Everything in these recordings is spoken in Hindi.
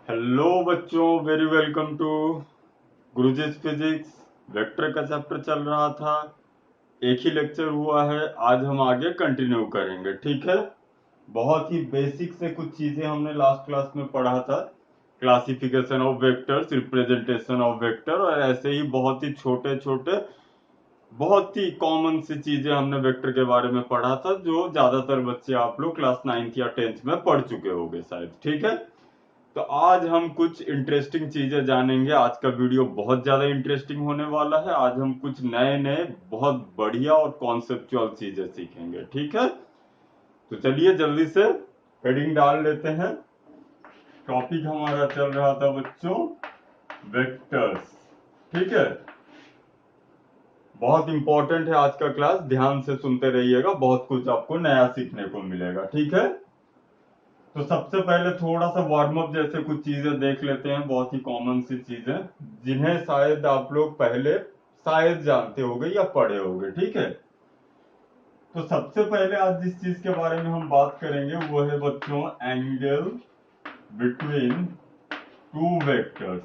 हेलो बच्चों, वेरी वेलकम टू गुरुजी's फिजिक्स। वेक्टर का चैप्टर चल रहा था, एक ही लेक्चर हुआ है। आज हम आगे कंटिन्यू करेंगे, ठीक है। बहुत ही बेसिक से कुछ चीजें हमने लास्ट क्लास में पढ़ा था। Classification of vectors, representation of vector, और ऐसे ही बहुत ही छोटे छोटे बहुत ही कॉमन सी चीजें हमने वेक्टर के बारे में पढ़ा था, जो ज्यादातर बच्चे आप लोग क्लास 9th या 10th में पढ़ चुके होंगे शायद, ठीक है। तो आज हम कुछ इंटरेस्टिंग चीजें जानेंगे। आज का वीडियो बहुत ज्यादा इंटरेस्टिंग होने वाला है। आज हम कुछ नए नए बहुत बढ़िया और कॉन्सेप्चुअल चीजें सीखेंगे, ठीक है। तो चलिए जल्दी से हेडिंग डाल लेते हैं। टॉपिक हमारा चल रहा था बच्चों वेक्टर्स, ठीक है। बहुत इंपॉर्टेंट है आज का क्लास, ध्यान से सुनते रहिएगा, बहुत कुछ आपको नया सीखने को मिलेगा, ठीक है। तो सबसे पहले थोड़ा सा वार्म अप जैसे कुछ चीजें देख लेते हैं, बहुत ही कॉमन सी चीजें जिन्हें शायद आप लोग पहले शायद जानते होंगे या पढ़े होंगे, ठीक है। तो सबसे पहले आज जिस चीज के बारे में हम बात करेंगे वो है बच्चों एंगल बिटवीन टू वेक्टर्स।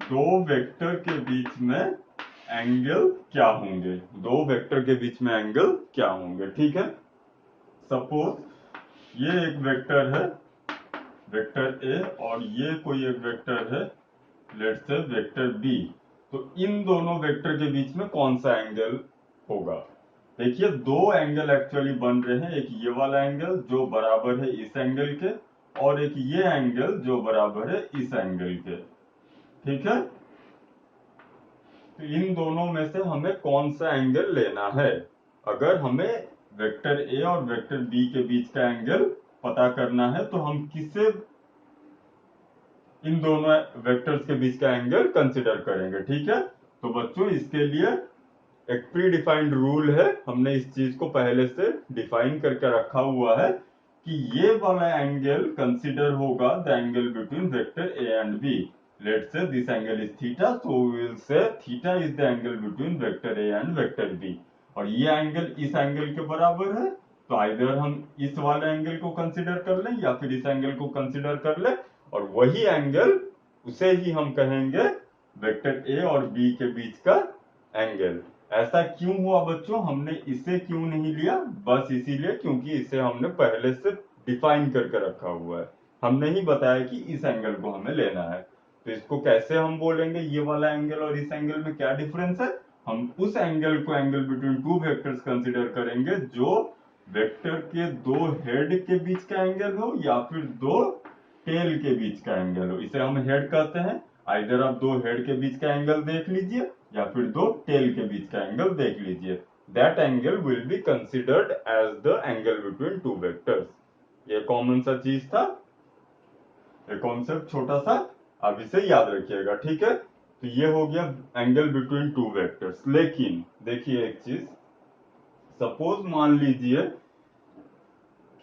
दो वेक्टर के बीच में एंगल क्या होंगे, दो वेक्टर के बीच में एंगल क्या होंगे, ठीक है। सपोज ये एक वेक्टर है, वेक्टर ए, और ये कोई एक वेक्टर है, लेट्स से वेक्टर बी। तो इन दोनों वेक्टर के बीच में कौन सा एंगल होगा। देखिए दो एंगल एक्चुअली बन रहे हैं, एक ये वाला एंगल जो बराबर है इस एंगल के, और एक ये एंगल जो बराबर है इस एंगल के, ठीक है। तो इन दोनों में से हमें कौन सा एंगल लेना है। अगर हमें वेक्टर ए और वेक्टर बी के बीच का एंगल पता करना है तो हम किसे इन दोनों वेक्टर्स के बीच का एंगल कंसिडर करेंगे, ठीक है। तो बच्चों इसके लिए एक प्री डिफाइंड रूल है, हमने इस चीज को पहले से डिफाइन करके रखा हुआ है कि ये वाला एंगल कंसिडर होगा the angle between vector A and B. Let's say this angle is theta, so we will say theta is the angle between vector A and vector B. और ये एंगल इस एंगल के बराबर है, तो आइदर हम इस वाले एंगल को कंसिडर कर लें या फिर इस एंगल को कंसिडर कर लें, और वही एंगल उसे ही हम कहेंगे वेक्टर ए और बी के बीच का एंगल। ऐसा क्यों हुआ बच्चों, हमने इसे क्यों नहीं लिया, बस इसीलिए क्योंकि इसे हमने पहले से डिफाइन करके रखा हुआ है। हमने ही बताया कि इस एंगल को हमें लेना है। तो इसको कैसे हम बोलेंगे, ये वाला एंगल और इस एंगल में क्या डिफरेंस है। हम उस एंगल को angle between two vectors consider करेंगे जो वेक्टर के दो हेड के बीच का एंगल हो या फिर दो टेल के बीच का एंगल हो। इसे हम हेड कहते हैं। आइदर आप दो हेड के बीच का एंगल देख लीजिए या फिर दो टेल के बीच का एंगल देख लीजिए। That angle will be considered as the angle between two vectors. ये कॉमन सा चीज था, ये कॉन्सेप्ट छोटा सा, आप इसे याद रखिएगा, ठीक है। तो ये हो गया एंगल बिटवीन टू वेक्टर्स। लेकिन देखिए एक चीज, सपोज मान लीजिए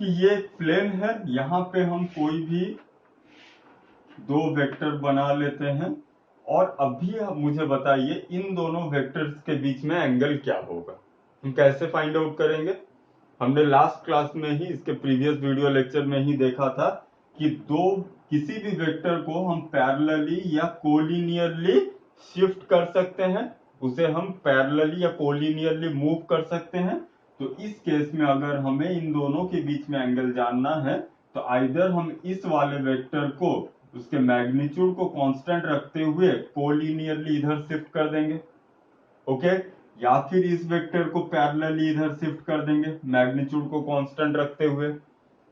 कि ये एक प्लेन है, यहाँ पे हम कोई भी दो वेक्टर बना लेते हैं, और अभी आप मुझे बताइए इन दोनों वेक्टर्स के बीच में एंगल क्या होगा। हम कैसे फाइंड आउट करेंगे। हमने लास्ट क्लास में ही, इसके प्रीवियस वीडियो लेक्चर में ही देखा था कि दो किसी भी वेक्टर को हम पैरेलली या कोलिनियरली शिफ्ट कर सकते हैं, उसे हम पैरेलली या कोलिनियरली मूव कर सकते हैं। तो इस केस में अगर हमें इन दोनों के बीच में एंगल जानना है तो आइदर हम इस वाले वेक्टर को उसके मैग्नीट्यूड को कांस्टेंट रखते हुए कोलिनियरली इधर शिफ्ट कर देंगे, ओके, या फिर इस वेक्टर को पैरेलली इधर शिफ्ट कर देंगे मैग्नीट्यूड को कांस्टेंट रखते हुए।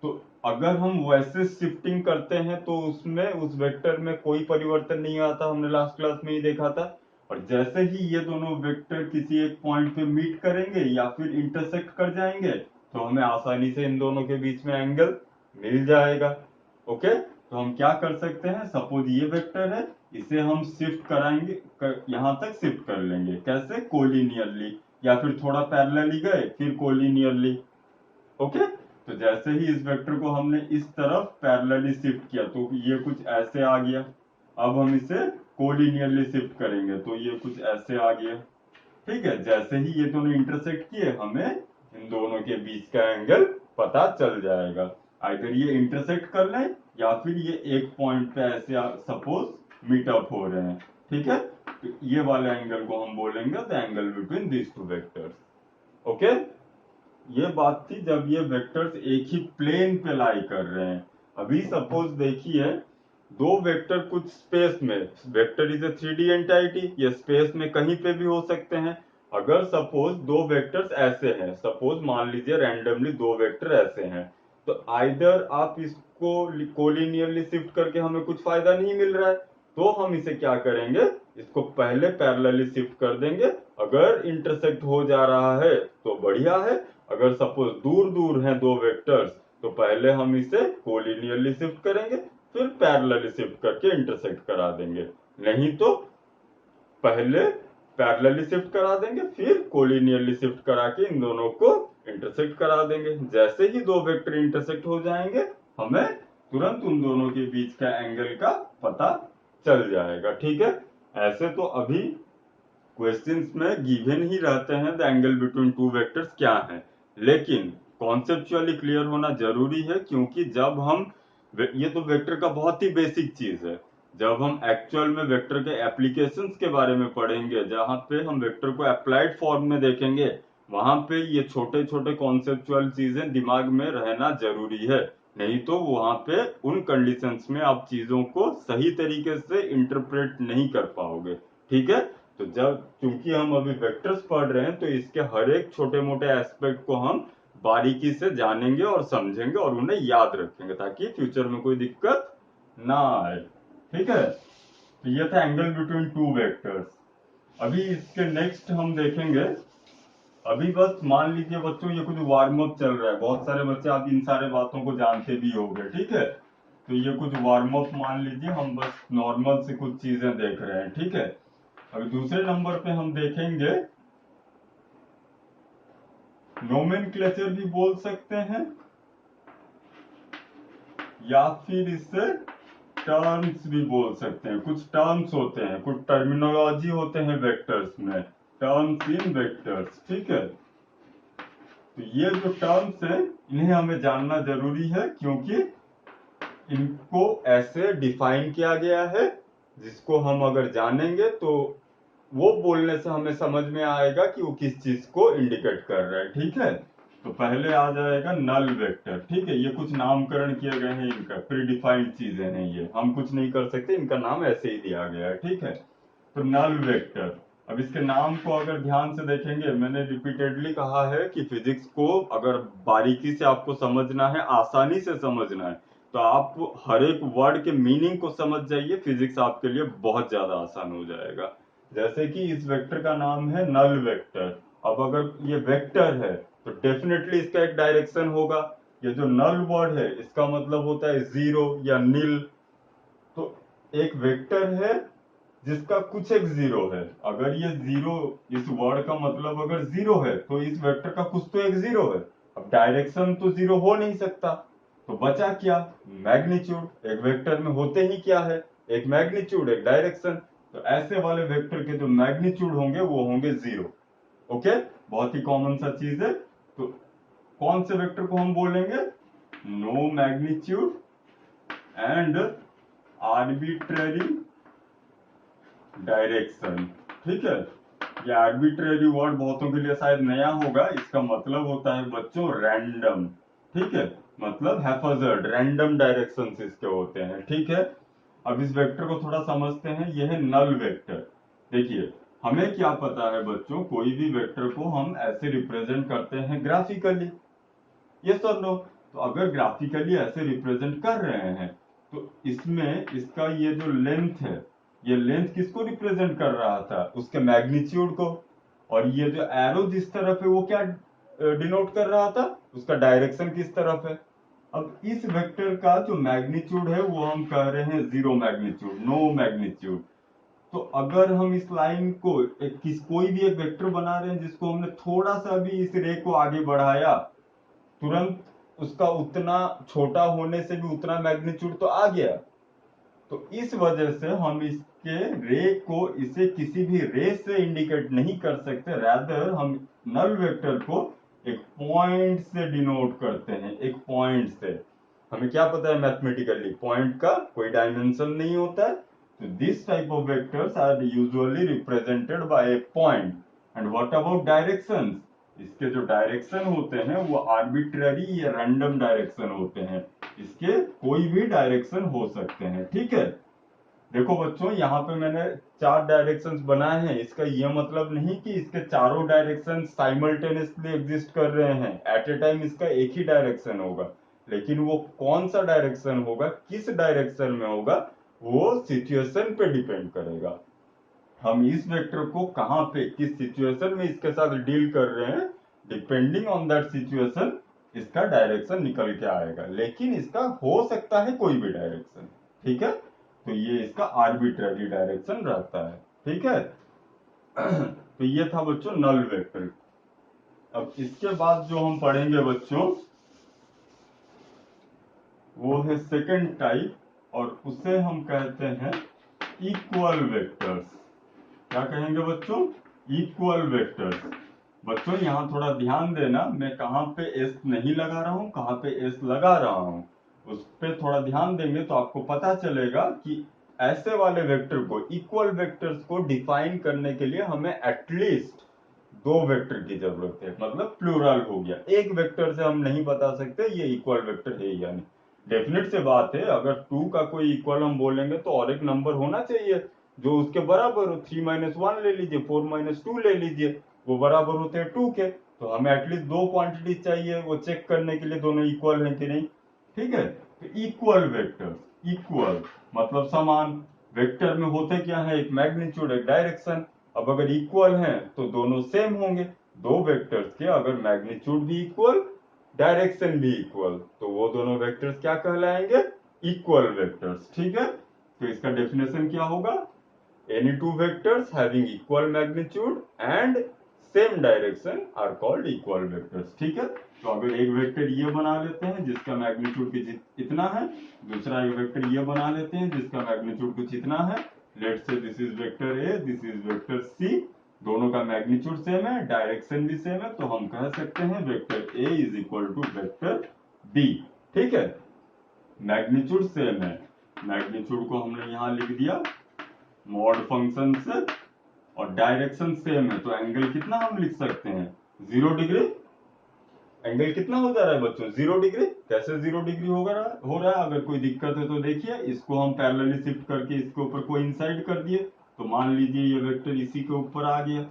तो अगर हम वैसे शिफ्टिंग करते हैं तो उसमें उस वेक्टर में कोई परिवर्तन नहीं आता, हमने लास्ट क्लास में ही देखा था। और जैसे ही ये दोनों वेक्टर किसी एक पॉइंट पे मीट करेंगे या फिर इंटरसेक्ट कर जाएंगे तो हमें आसानी से इन दोनों के बीच में एंगल मिल जाएगा, ओके। तो हम क्या कर सकते हैं, सपोज ये वेक्टर है, इसे हम शिफ्ट कराएंगे, यहां तक शिफ्ट कर लेंगे, कैसे, कोलिनियरली, या फिर थोड़ा पैरेलली गए फिर कोलिनियरली, ओके। तो जैसे ही इस वेक्टर को हमने इस तरफ पैरेलली शिफ्ट किया तो ये कुछ ऐसे आ गया। अब हम इसे कोलिनियरली शिफ्ट करेंगे तो ये कुछ ऐसे आ गया, ठीक है। जैसे ही ये दोनों इंटरसेक्ट किए हमें इन दोनों के बीच का एंगल पता चल जाएगा। आइदर ये इंटरसेक्ट कर लें या फिर ये एक पॉइंट पे ऐसे सपोज मीट अप हो रहे हैं, ठीक है। तो ये वाले एंगल को हम बोलेंगे the angle between this two vectors. Okay, ये बात थी जब ये वेक्टर्स एक ही प्लेन पे लाई कर रहे हैं। अभी सपोज देखिए दो वेक्टर कुछ स्पेस में, vector is a 3D entity, ये स्पेस में कहीं पे भी हो सकते हैं। अगर सपोज दो वेक्टर्स ऐसे हैं, सपोज मान लीजिए रैंडमली दो वेक्टर ऐसे हैं, तो आइदर आप इसको कोलिनियरली शिफ्ट करके हमें कुछ फायदा नहीं मिल रहा है, तो हम इसे क्या करेंगे, इसको पहले पैरेलली शिफ्ट कर देंगे। अगर इंटरसेक्ट हो जा रहा है तो बढ़िया है, अगर सपोज दूर दूर हैं दो वेक्टर्स तो पहले हम इसे कोलिनियरली शिफ्ट करेंगे, फिर पैरेलली शिफ्ट करके इंटरसेक्ट करा देंगे। नहीं तो पहले पैरेलली शिफ्ट करा देंगे, फिर कोलिनियरली शिफ्ट करा के इन दोनों को इंटरसेक्ट करा देंगे। जैसे ही दो वेक्टर इंटरसेक्ट हो जाएंगे हमें तुरंत उन दोनों के बीच का एंगल का पता चल जाएगा, ठीक है। ऐसे तो अभी क्वेश्चंस में गिवन ही रहते हैं the angle between two vectors क्या है, लेकिन कॉन्सेप्चुअली क्लियर होना जरूरी है, क्योंकि जब हम, ये तो वेक्टर का बहुत ही बेसिक चीज है, जब हम एक्चुअल में वेक्टर के एप्लीकेशंस के बारे में पढ़ेंगे, जहां पे हम वेक्टर को अप्लाइड फॉर्म में देखेंगे, वहां पे ये छोटे छोटे कॉन्सेप्चुअल चीजें दिमाग में रहना जरूरी है। नहीं तो वहां पे उन कंडीशंस में आप चीजों को सही तरीके से इंटरप्रेट नहीं कर पाओगे, ठीक है। तो जब, क्योंकि हम अभी वेक्टर्स पढ़ रहे हैं, तो इसके हर एक छोटे मोटे एस्पेक्ट को हम बारीकी से जानेंगे और समझेंगे और उन्हें याद रखेंगे, ताकि फ्यूचर में कोई दिक्कत ना आए, ठीक है। तो ये था एंगल बिटवीन टू वेक्टर्स। अभी इसके नेक्स्ट हम देखेंगे, अभी बस मान लीजिए बच्चों ये कुछ वार्म अप चल रहा है, बहुत सारे बच्चे आप इन सारे बातों को जानते भी होंगे, ठीक है। तो ये कुछ वार्म अप मान लीजिए, हम बस नॉर्मल से कुछ चीजें देख रहे हैं, ठीक है। अभी दूसरे नंबर पे हम देखेंगे, नोमेनक्लेचर भी बोल सकते हैं या फिर इससे टर्म्स भी बोल सकते हैं। कुछ टर्म्स होते हैं, कुछ टर्मिनोलॉजी होते हैं वेक्टर्स में, टर्म्स इन वेक्टर्स, ठीक है। तो ये जो टर्म्स हैं इन्हें हमें जानना जरूरी है, क्योंकि इनको ऐसे डिफाइन किया गया है, जिसको हम अगर जानेंगे तो वो बोलने से हमें समझ में आएगा कि वो किस चीज को इंडिकेट कर रहा है, ठीक है। तो पहले आ जाएगा नल वेक्टर, ठीक है। ये कुछ नामकरण किए गए हैं, इनका प्रीडिफाइंड चीजें हैं, ये हम कुछ नहीं कर सकते, इनका नाम ऐसे ही दिया गया है, ठीक है। तो नल वेक्टर, अब इसके नाम को अगर ध्यान से देखेंगे, मैंने रिपीटेडली कहा है कि फिजिक्स को अगर बारीकी से आपको समझना है, आसानी से समझना है, तो आप हर एक वर्ड के मीनिंग को समझ जाइए, फिजिक्स आपके लिए बहुत ज्यादा आसान हो जाएगा। जैसे कि इस वेक्टर का नाम है नल वेक्टर। अब अगर ये वेक्टर है तो डेफिनेटली इसका एक डायरेक्शन होगा। ये जो नल वर्ड है इसका मतलब होता है जीरो या नील। तो एक वेक्टर है जिसका कुछ एक जीरो है, अगर ये जीरो, इस वर्ड का मतलब अगर जीरो है तो इस वेक्टर का कुछ तो एक जीरो है। अब डायरेक्शन तो जीरो हो नहीं सकता, तो बचा क्या, मैग्नीट्यूड। एक वेक्टर में होते ही क्या है, एक मैग्नीट्यूड एक डायरेक्शन। तो ऐसे वाले वेक्टर के जो मैग्नीट्यूड होंगे वो होंगे जीरो। ओके, बहुत ही कॉमन सा चीज है। तो कौन से वेक्टर को हम बोलेंगे, no magnitude and arbitrary direction, ठीक है। ये आर्बिट्रेरी वर्ड बहुतों के लिए शायद नया होगा, इसका मतलब होता है बच्चों रैंडम, ठीक है। मतलब हैफर्ड रैंडम डायरेक्शन इसके होते हैं, ठीक है। अब इस वेक्टर को थोड़ा समझते हैं, यह है नल वेक्टर। देखिए हमें क्या पता है बच्चों, कोई भी वेक्टर को हम ऐसे रिप्रेजेंट करते हैं ग्राफिकली, यस और नो। तो अगर ग्राफिकली ऐसे रिप्रेजेंट कर रहे हैं तो इसमें इसका ये जो लेंथ है, ये लेंथ किसको रिप्रेजेंट कर रहा था, उसके मैग्नीट्यूड को। और ये जो एरो जिस तरफ है वो क्या डिनोट कर रहा था, उसका डायरेक्शन किस तरफ है। अब इस वेक्टर का जो मैग्नीट्यूड है वो हम कह रहे हैं जीरो मैग्नीट्यूड, नो मैग्नीट्यूड। तो अगर हम इस लाइन को कोई भी एक वेक्टर बना रहे हैं जिसको हमने थोड़ा सा भी इस रे को आगे बढ़ाया, तुरंत उसका उतना छोटा होने से भी उतना मैग्नीट्यूड तो आ गया। तो इस वजह से हम इसके रे को, इसे किसी भी रे से इंडिकेट नहीं कर सकते, रादर हम नल वेक्टर को एक पॉइंट से डिनोट करते हैं, एक पॉइंट से। हमें क्या पता है मैथमेटिकली, पॉइंट का कोई डायमेंशन नहीं होता है। तो this type of vectors are usually represented by a point. And what about directions? इसके जो डायरेक्शन होते हैं वो आर्बिट्ररी या रैंडम डायरेक्शन होते हैं। इसके कोई भी डायरेक्शन हो सकते हैं, ठीक है। देखो बच्चों, यहाँ पे मैंने 4 डायरेक्शंस बनाए हैं। इसका यह मतलब नहीं कि इसके चारों डायरेक्शन साइमल्टेनियसली एग्जिस्ट कर रहे हैं। एट ए टाइम इसका एक ही डायरेक्शन होगा, लेकिन वो कौन सा डायरेक्शन होगा, किस डायरेक्शन में होगा, वो सिचुएशन पे डिपेंड करेगा। हम इस वेक्टर को कहाँ पे किस सिचुएशन में इसके साथ डील कर रहे हैं, डिपेंडिंग ऑन दैट सिचुएशन इसका डायरेक्शन निकल के आएगा। लेकिन इसका हो सकता है कोई भी डायरेक्शन, ठीक है। तो ये इसका आर्बिट्ररी डायरेक्शन रहता है, ठीक है। तो ये था बच्चों नल वेक्टर। अब इसके बाद जो हम पढ़ेंगे बच्चों वो है सेकंड टाइप, और उसे हम कहते हैं इक्वल वेक्टर्स। क्या कहेंगे बच्चों? Equal vectors. बच्चों यहाँ थोड़ा ध्यान देना, मैं कहाँ पे एस नहीं लगा रहा हूँ, कहाँ पे एस लगा रहा हूँ, उस पे थोड़ा ध्यान देंगे तो आपको पता चलेगा कि ऐसे वाले वेक्टर को, इक्वल वेक्टर्स को डिफाइन करने के लिए हमें एटलीस्ट 2 वेक्टर की जरूरत है। मतलब प्लूरल हो गया, एक वेक्टर से हम नहीं बता सकते ये इक्वल वेक्टर है या नहीं। डेफिनेट से बात है, अगर 2 का कोई इक्वल हम बोलेंगे तो और एक नंबर होना चाहिए जो उसके बराबर हो। 3 - 1 ले लीजिए, 4 - 2 ले लीजिए, वो बराबर होते हैं 2 के। तो हमें एटलीस्ट 2 क्वांटिटी चाहिए वो चेक करने के लिए दोनों इक्वल हैं कि नहीं, ठीक है। तो इक्वल वेक्टर, इक्वल मतलब समान। वेक्टर में होते क्या है, एक मैग्नीट्यूड एक डायरेक्शन। अब अगर इक्वल हैं तो दोनों सेम होंगे। 2 वेक्टर्स के अगर मैग्नीट्यूड भी इक्वल, डायरेक्शन भी इक्वल, तो वो दोनों वेक्टर्स क्या कहलाएंगे, इक्वल वेक्टर्स, ठीक है। तो इसका डेफिनेशन क्या होगा, any two vectors having equal magnitude and same direction are called equal vectors, ठीक है। तो अगर एक वेक्टर ये बना लेते हैं जिसका मैग्नीट्यूड कुछ इतना है, दूसरा एक वेक्टर ये बना लेते हैं जिसका मैग्नीट्यूड कुछ इतना है, let's say this is vector A, this is vector C, दोनों का मैग्नीट्यूड सेम है, डायरेक्शन भी सेम है, तो हम कह सकते हैं vector A is equal to vector B, ठीक है। मैग्नीट्यूड सेम है, मैग्नीट्यूड को हमने यहां लिख दिया मॉड फंक्शन से, और डायरेक्शन सेम है, तो एंगल कितना हम लिख सकते हैं, 0 डिग्री। एंगल कितना हो जा रहा है बच्चों, 0 डिग्री। कैसे 0 डिग्री हो रहा है, अगर कोई दिक्कत है तो देखिए, इसको हम पैरेलली शिफ्ट करके इसके ऊपर कोइंसाइड कर दिए, तो मान लीजिए ये वेक्टर इसी के ऊपर आ गया।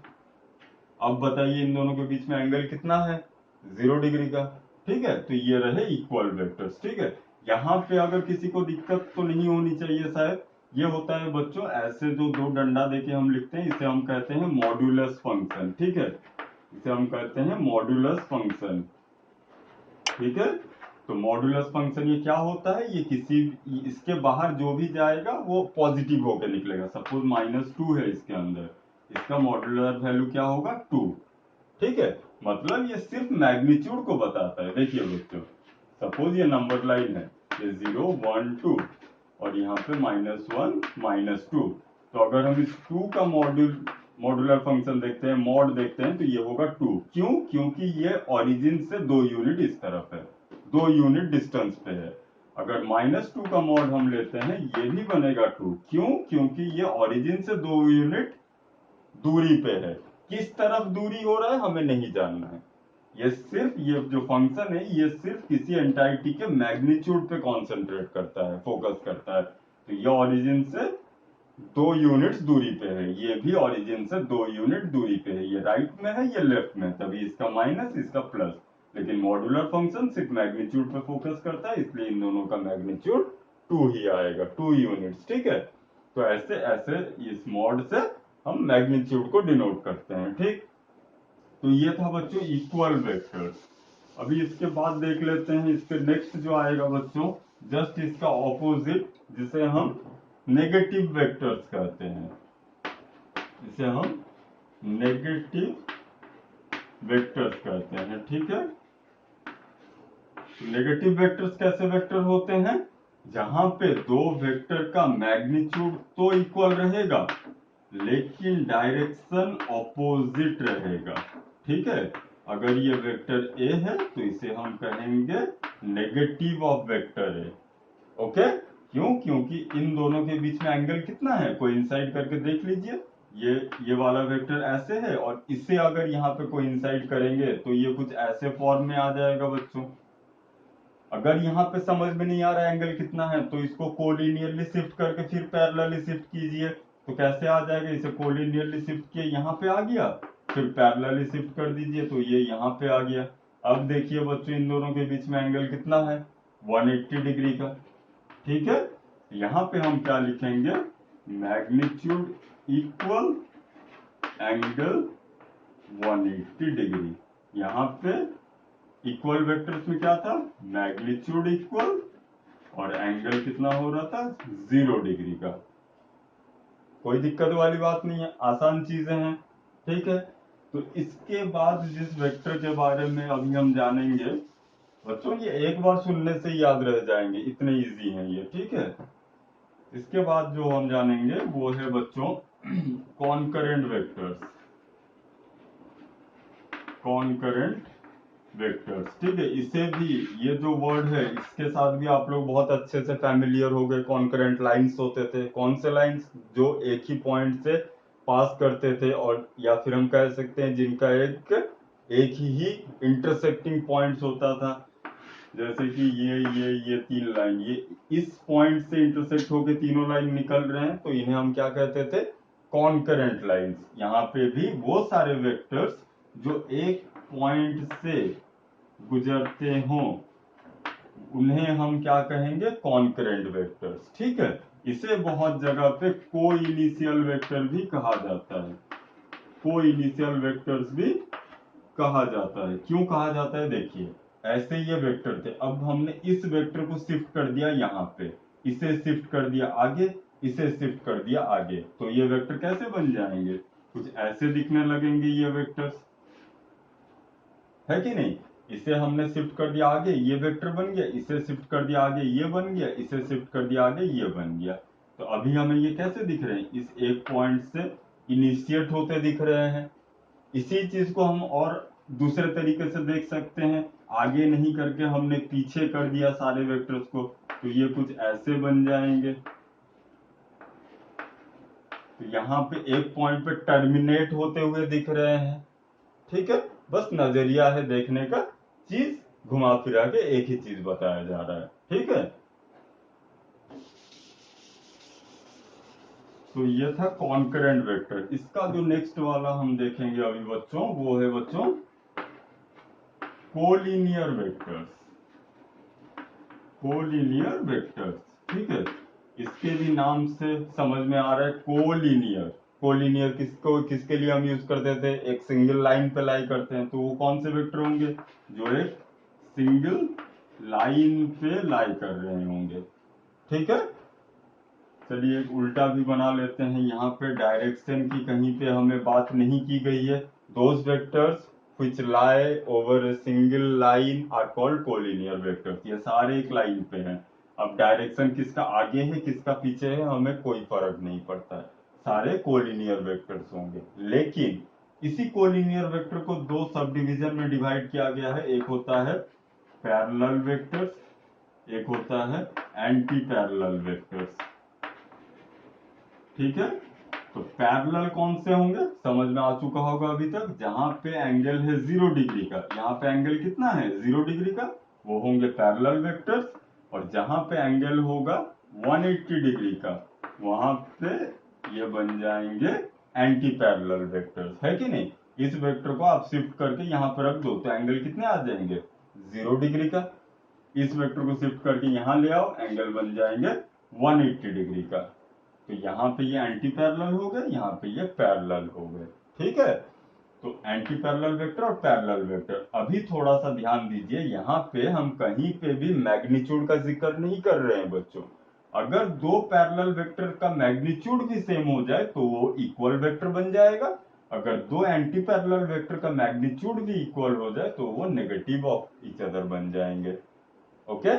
अब बताइए इन दोनों के बीच में एंगल कितना है, 0 डिग्री का, ठीक है। तो ये रहे इक्वल वेक्टर्स, ठीक है। यहाँ पे अगर किसी को दिक्कत तो नहीं होनी चाहिए शायद। ये होता है बच्चों ऐसे जो 2 डंडा देके हम लिखते हैं, इसे हम कहते हैं मॉड्यूलस फंक्शन, ठीक है। इसे हम कहते हैं मॉड्यूलस फंक्शन, ठीक है। तो मॉड्यूलस फंक्शन ये क्या होता है, ये किसी इसके बाहर जो भी जाएगा वो पॉजिटिव होकर निकलेगा। सपोज -2 है इसके अंदर, इसका मॉड्यूलर वैल्यू क्या होगा, 2, ठीक है। मतलब ये सिर्फ मैग्नीट्यूड को बताता है। देखिए बच्चों, सपोज ये नंबर लाइन है, ये 0 1 2 और यहाँ पे -1 -2। तो अगर हम इस 2 का मॉड्यूलर फंक्शन देखते हैं, मॉड देखते हैं, तो ये होगा 2। क्यों? क्योंकि ये ओरिजिन से 2 यूनिट इस तरफ है, 2 यूनिट डिस्टेंस पे है। अगर -2 का मॉड हम लेते हैं, ये भी बनेगा 2। क्यों? क्योंकि ये ओरिजिन से 2 यूनिट दूरी पे है। किस तरफ दूरी हो रहा है हमें नहीं जानना है। ये जो फंक्शन है ये सिर्फ किसी एंटाइटी के मैग्नीट्यूड पे कॉन्सेंट्रेट करता है, फोकस करता है। तो ये ओरिजिन से 2 यूनिट्स दूरी पे है, ये भी ओरिजिन से 2 यूनिट दूरी पे है। ये राइट में है, ये लेफ्ट में, तभी इसका माइनस इसका प्लस। लेकिन मॉड्यूलर फंक्शन सिर्फ मैग्नीट्यूड पे फोकस करता है, इसलिए इन दोनों का मैग्नीट्यूड 2 ही आएगा, 2 यूनिट्स, ठीक है। तो ऐसे ऐसे इस मॉड से हम मैग्नीट्यूड को डिनोट करते हैं, ठीक। तो ये था बच्चों इक्वल वेक्टर्स। अभी इसके बाद देख लेते हैं इसके नेक्स्ट जो आएगा बच्चों, जस्ट इसका ऑपोजिट, जिसे हम नेगेटिव वेक्टर्स कहते हैं। इसे हम नेगेटिव वेक्टर्स कहते हैं, ठीक है। नेगेटिव वेक्टर्स कैसे वेक्टर होते हैं, जहां पे 2 वेक्टर का मैग्नीट्यूड तो इक्वल रहेगा लेकिन डायरेक्शन ऑपोजिट रहेगा, ठीक है। अगर ये वेक्टर ए है तो इसे हम कहेंगे negative of vector A. Okay, क्यों? क्योंकि इन दोनों के बीच में एंगल कितना है, कोइंसाइड करके देख लीजिए। ये वाला वेक्टर ऐसे है और इसे अगर यहाँ पे कोइंसाइड करेंगे तो ये कुछ ऐसे फॉर्म में आ जाएगा बच्चों। अगर यहाँ पे समझ में नहीं आ रहा एंगल कितना है तो इसको कोलिनियरली शिफ्ट करके फिर पैरेलली शिफ्ट कीजिए, तो कैसे आ जाएगा? इसे कोलिनियरली शिफ्ट किए यहाँ पे आ गया, फिर पैरेलली शिफ्ट कर दीजिए तो ये यहाँ पे आ गया। अब देखिए बच्चों, इन दोनों के बीच में एंगल कितना है? 180 डिग्री का। ठीक है, यहाँ पे हम क्या लिखेंगे? Magnitude equal angle 180 degree. यहाँ पे इक्वल वेक्टर्स में क्या था? मैग्नीट्यूड इक्वल और एंगल कितना हो रहा था? 0 डिग्री का। कोई दिक्कत वाली बात नहीं है, आसान चीजें हैं। ठीक है, तो इसके बाद जिस वेक्टर के बारे में अभी हम जानेंगे बच्चों, ये एक बार सुनने से ही याद रह जाएंगे, इतने इजी हैं ये। ठीक है, इसके बाद जो हम जानेंगे वो है बच्चों कॉन्करेंट वेक्टर्स। कॉन्करेंट वेक्टर्स, ठीक है, इसे भी, ये जो वर्ड है इसके साथ भी आप लोग बहुत अच्छे से फैमिलियर हो गए। कॉन्करेंट लाइंस होते थे, कौन से लाइंस? जो एक ही पॉइंट से पास करते थे, और या फिर हम कह सकते हैं जिनका एक ही इंटरसेक्टिंग पॉइंट्स होता था। जैसे कि ये 3 लाइन, ये इस पॉइंट से इंटरसेक्ट होके तीनों लाइन निकल रहे हैं, तो इन्हें हम क्या कहते थे? Concurrent lines. यहाँ पे भी वो सारे वेक्टर्स जो एक पॉइंट से गुजरते हों उन्हें हम क्या कहेंगे? Concurrent vectors. ठीक है, इसे बहुत जगह पे को इनिशियल वेक्टर भी कहा जाता है। को इनिशियल वेक्टर्स भी कहा जाता है। क्यों कहा जाता है? देखिए, ऐसे ये वेक्टर थे, अब हमने इस वेक्टर को शिफ्ट कर दिया यहाँ पे, इसे शिफ्ट कर दिया आगे, इसे शिफ्ट कर दिया आगे, तो ये वेक्टर कैसे बन जाएंगे? कुछ ऐसे दिखने लगेंगे ये वेक्टर्स, है कि नहीं? इसे हमने शिफ्ट कर दिया आगे, ये वेक्टर बन गया, इसे शिफ्ट कर दिया आगे, ये बन गया, इसे शिफ्ट कर दिया आगे, ये बन गया। तो अभी हमें ये कैसे दिख रहे हैं? इस एक पॉइंट से इनिशिएट होते दिख रहे हैं। इसी चीज को हम और दूसरे तरीके से देख सकते हैं, आगे नहीं करके हमने पीछे कर दिया सारे वेक्टर्स को, तो ये कुछ ऐसे बन जाएंगे। तो यहाँ पे एक पॉइंट पे टर्मिनेट होते हुए दिख रहे हैं। ठीक है, बस नजरिया है देखने का, चीज घुमा फिरा के एक ही चीज बताया जा रहा है। ठीक है, तो ये था कॉन्करेंट वेक्टर। इसका जो नेक्स्ट वाला हम देखेंगे अभी बच्चों, वो है बच्चों कोलिनियर वेक्टर्स। कोलिनियर वेक्टर्स, ठीक है, इसके भी नाम से समझ में आ रहा है कोलिनियर। कोलिनियर किसके लिए हम यूज करते थे? एक सिंगल लाइन पे लाई करते हैं, तो वो कौन से वेक्टर होंगे? जो एक सिंगल लाइन पे लाई कर रहे होंगे। ठीक है, चलिए एक उल्टा भी बना लेते हैं। यहाँ पे डायरेक्शन की कहीं पे हमें बात नहीं की गई है। Those vectors which lie over a single line are called collinear vectors। ये सारे एक लाइन पे हैं। अब डायरेक्शन किसका आगे है किसका पीछे है हमें कोई फर्क नहीं पड़ता है, सारे कोलिनियर वेक्टर्स होंगे। लेकिन इसी कोलिनियर वेक्टर को दो सब डिवीजन में डिवाइड किया गया है। एक होता है पैरेलल वेक्टर्स, एक होता है एंटी पैरेलल वेक्टर्स। ठीक है, तो पैरेलल कौन से होंगे? समझ में आ चुका होगा अभी तक। जहां पे एंगल है 0 डिग्री का, यहाँ पे एंगल कितना है? 0 डिग्री का, वो होंगे पैरेलल वेक्टर्स। और जहां पे एंगल होगा 180 डिग्री का, वहां पे ये बन जाएंगे एंटी पैरेलल वेक्टर्स, है कि नहीं? इस वेक्टर को आप शिफ्ट करके यहाँ पर रख दो तो एंगल कितने आ जाएंगे? 0 डिग्री का। इस वेक्टर को शिफ्ट करके यहाँ ले आओ, एंगल बन जाएंगे 180 डिग्री का। तो यहाँ पे ये एंटी पैरेलल हो गए, यहाँ पे ये पैरेलल हो गए। ठीक है, तो एंटी पैरेलल वेक्टर और पैरेलल वेक्टर। अभी थोड़ा सा ध्यान दीजिए, यहाँ पे हम कहीं पे भी मैग्नीट्यूड का जिक्र नहीं कर रहे हैं बच्चों। अगर दो पैरेलल वेक्टर का मैग्नीट्यूड भी सेम हो जाए तो वो इक्वल वेक्टर बन जाएगा। अगर दो एंटी पैरेलल वेक्टर का मैग्नीट्यूड भी इक्वल हो जाए तो वो नेगेटिव ऑफ ईच अदर बन जाएंगे। Okay,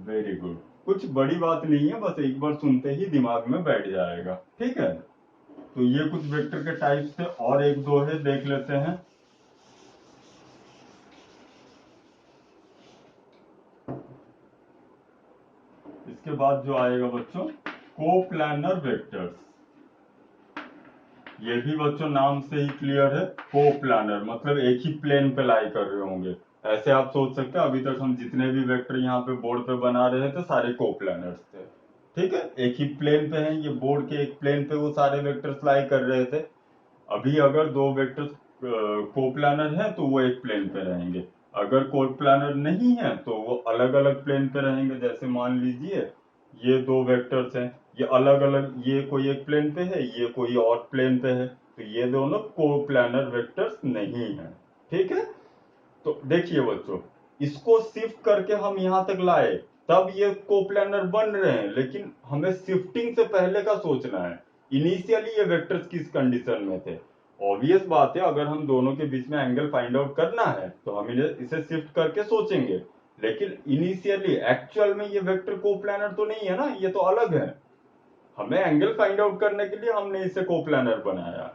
very good. कुछ बड़ी बात नहीं है, बस एक बार सुनते ही दिमाग में बैठ जाएगा। ठीक है, तो ये कुछ वेक्टर के टाइप्स थे, और एक दो है देख लेते हैं। इसके बाद जो आएगा बच्चों कोप्लानर वेक्टर्स। ये भी बच्चों नाम से ही क्लियर है, कोप्लानर मतलब एक ही प्लेन पे लाई कर रहे होंगे। ऐसे आप सोच सकते हैं अभी तक हम जितने भी वेक्टर यहाँ पे बोर्ड पे बना रहे थे सारे कोप्लानर्स थे, ठीक है, एक ही प्लेन पे है, ये बोर्ड के एक प्लेन पे वो सारे वेक्टर्स लाई कर रहे थे। अभी अगर दो वेक्टर्स कोप्लानर है तो वो एक प्लेन पे रहेंगे, अगर कोप्लानर नहीं है तो वो अलग अलग प्लेन पे रहेंगे। जैसे मान लीजिए ये दो वेक्टर्स हैं, ये अलग अलग, ये कोई एक प्लेन पे है, ये कोई और प्लेन पे है, तो ये दोनों कोप्लानर वेक्टर्स नहीं है, ठीक है। तो देखिए बच्चों, इसको शिफ्ट करके हम यहां तक लाए तब ये कोप्लानर बन रहे हैं, लेकिन हमें शिफ्टिंग से पहले का सोचना है, इनिशियली ये वेक्टर्स किस कंडीशन में थे। ऑब्वियस बात है अगर हम दोनों के बीच में एंगल फाइंड आउट करना है तो हम इसे शिफ्ट करके सोचेंगे, लेकिन इनिशियली एक्चुअल में ये वेक्टर कोप्लानर तो नहीं है ना, ये तो अलग है। हमें एंगल फाइंड आउट करने के लिए हमने इसे कोप्लानर बनाया,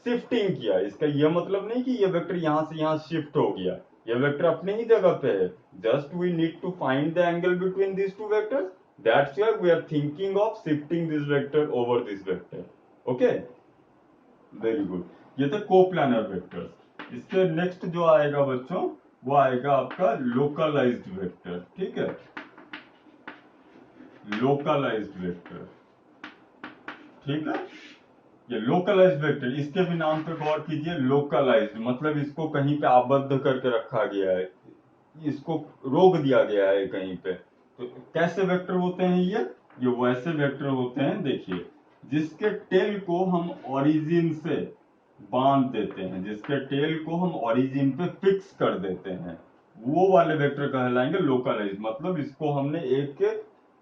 शिफ्टिंग किया। इसका यह मतलब नहीं कि ये वेक्टर यहां से यहां शिफ्ट हो गया, ये वेक्टर अपने ही जगह पे है, just we need to find the angle between this two vectors, that's why we are thinking of shifting this vector over this vector. Okay, very good, ये थे कोप्लानर वेक्टर्स। इसके नेक्स्ट जो आएगा बच्चों वो आएगा आपका लोकलाइज्ड वेक्टर, ठीक है, लोकलाइज्ड वेक्टर, ठीक है। ये लोकलाइज्ड वेक्टर, इसके भी नाम पे गौर कीजिए, लोकलाइज्ड मतलब इसको कहीं पे आबद्ध करके रखा गया है, इसको रोक दिया गया है कहीं पे। तो कैसे वेक्टर होते हैं ये वैसे वेक्टर होते हैं, देखिए, जिसके टेल को हम ओरिजिन से बांध देते हैं, जिसके टेल को हम ओरिजिन पे फिक्स कर देते हैं, वो वाले वेक्टर कहलाएंगे लोकलाइज्ड। मतलब इसको हमने एक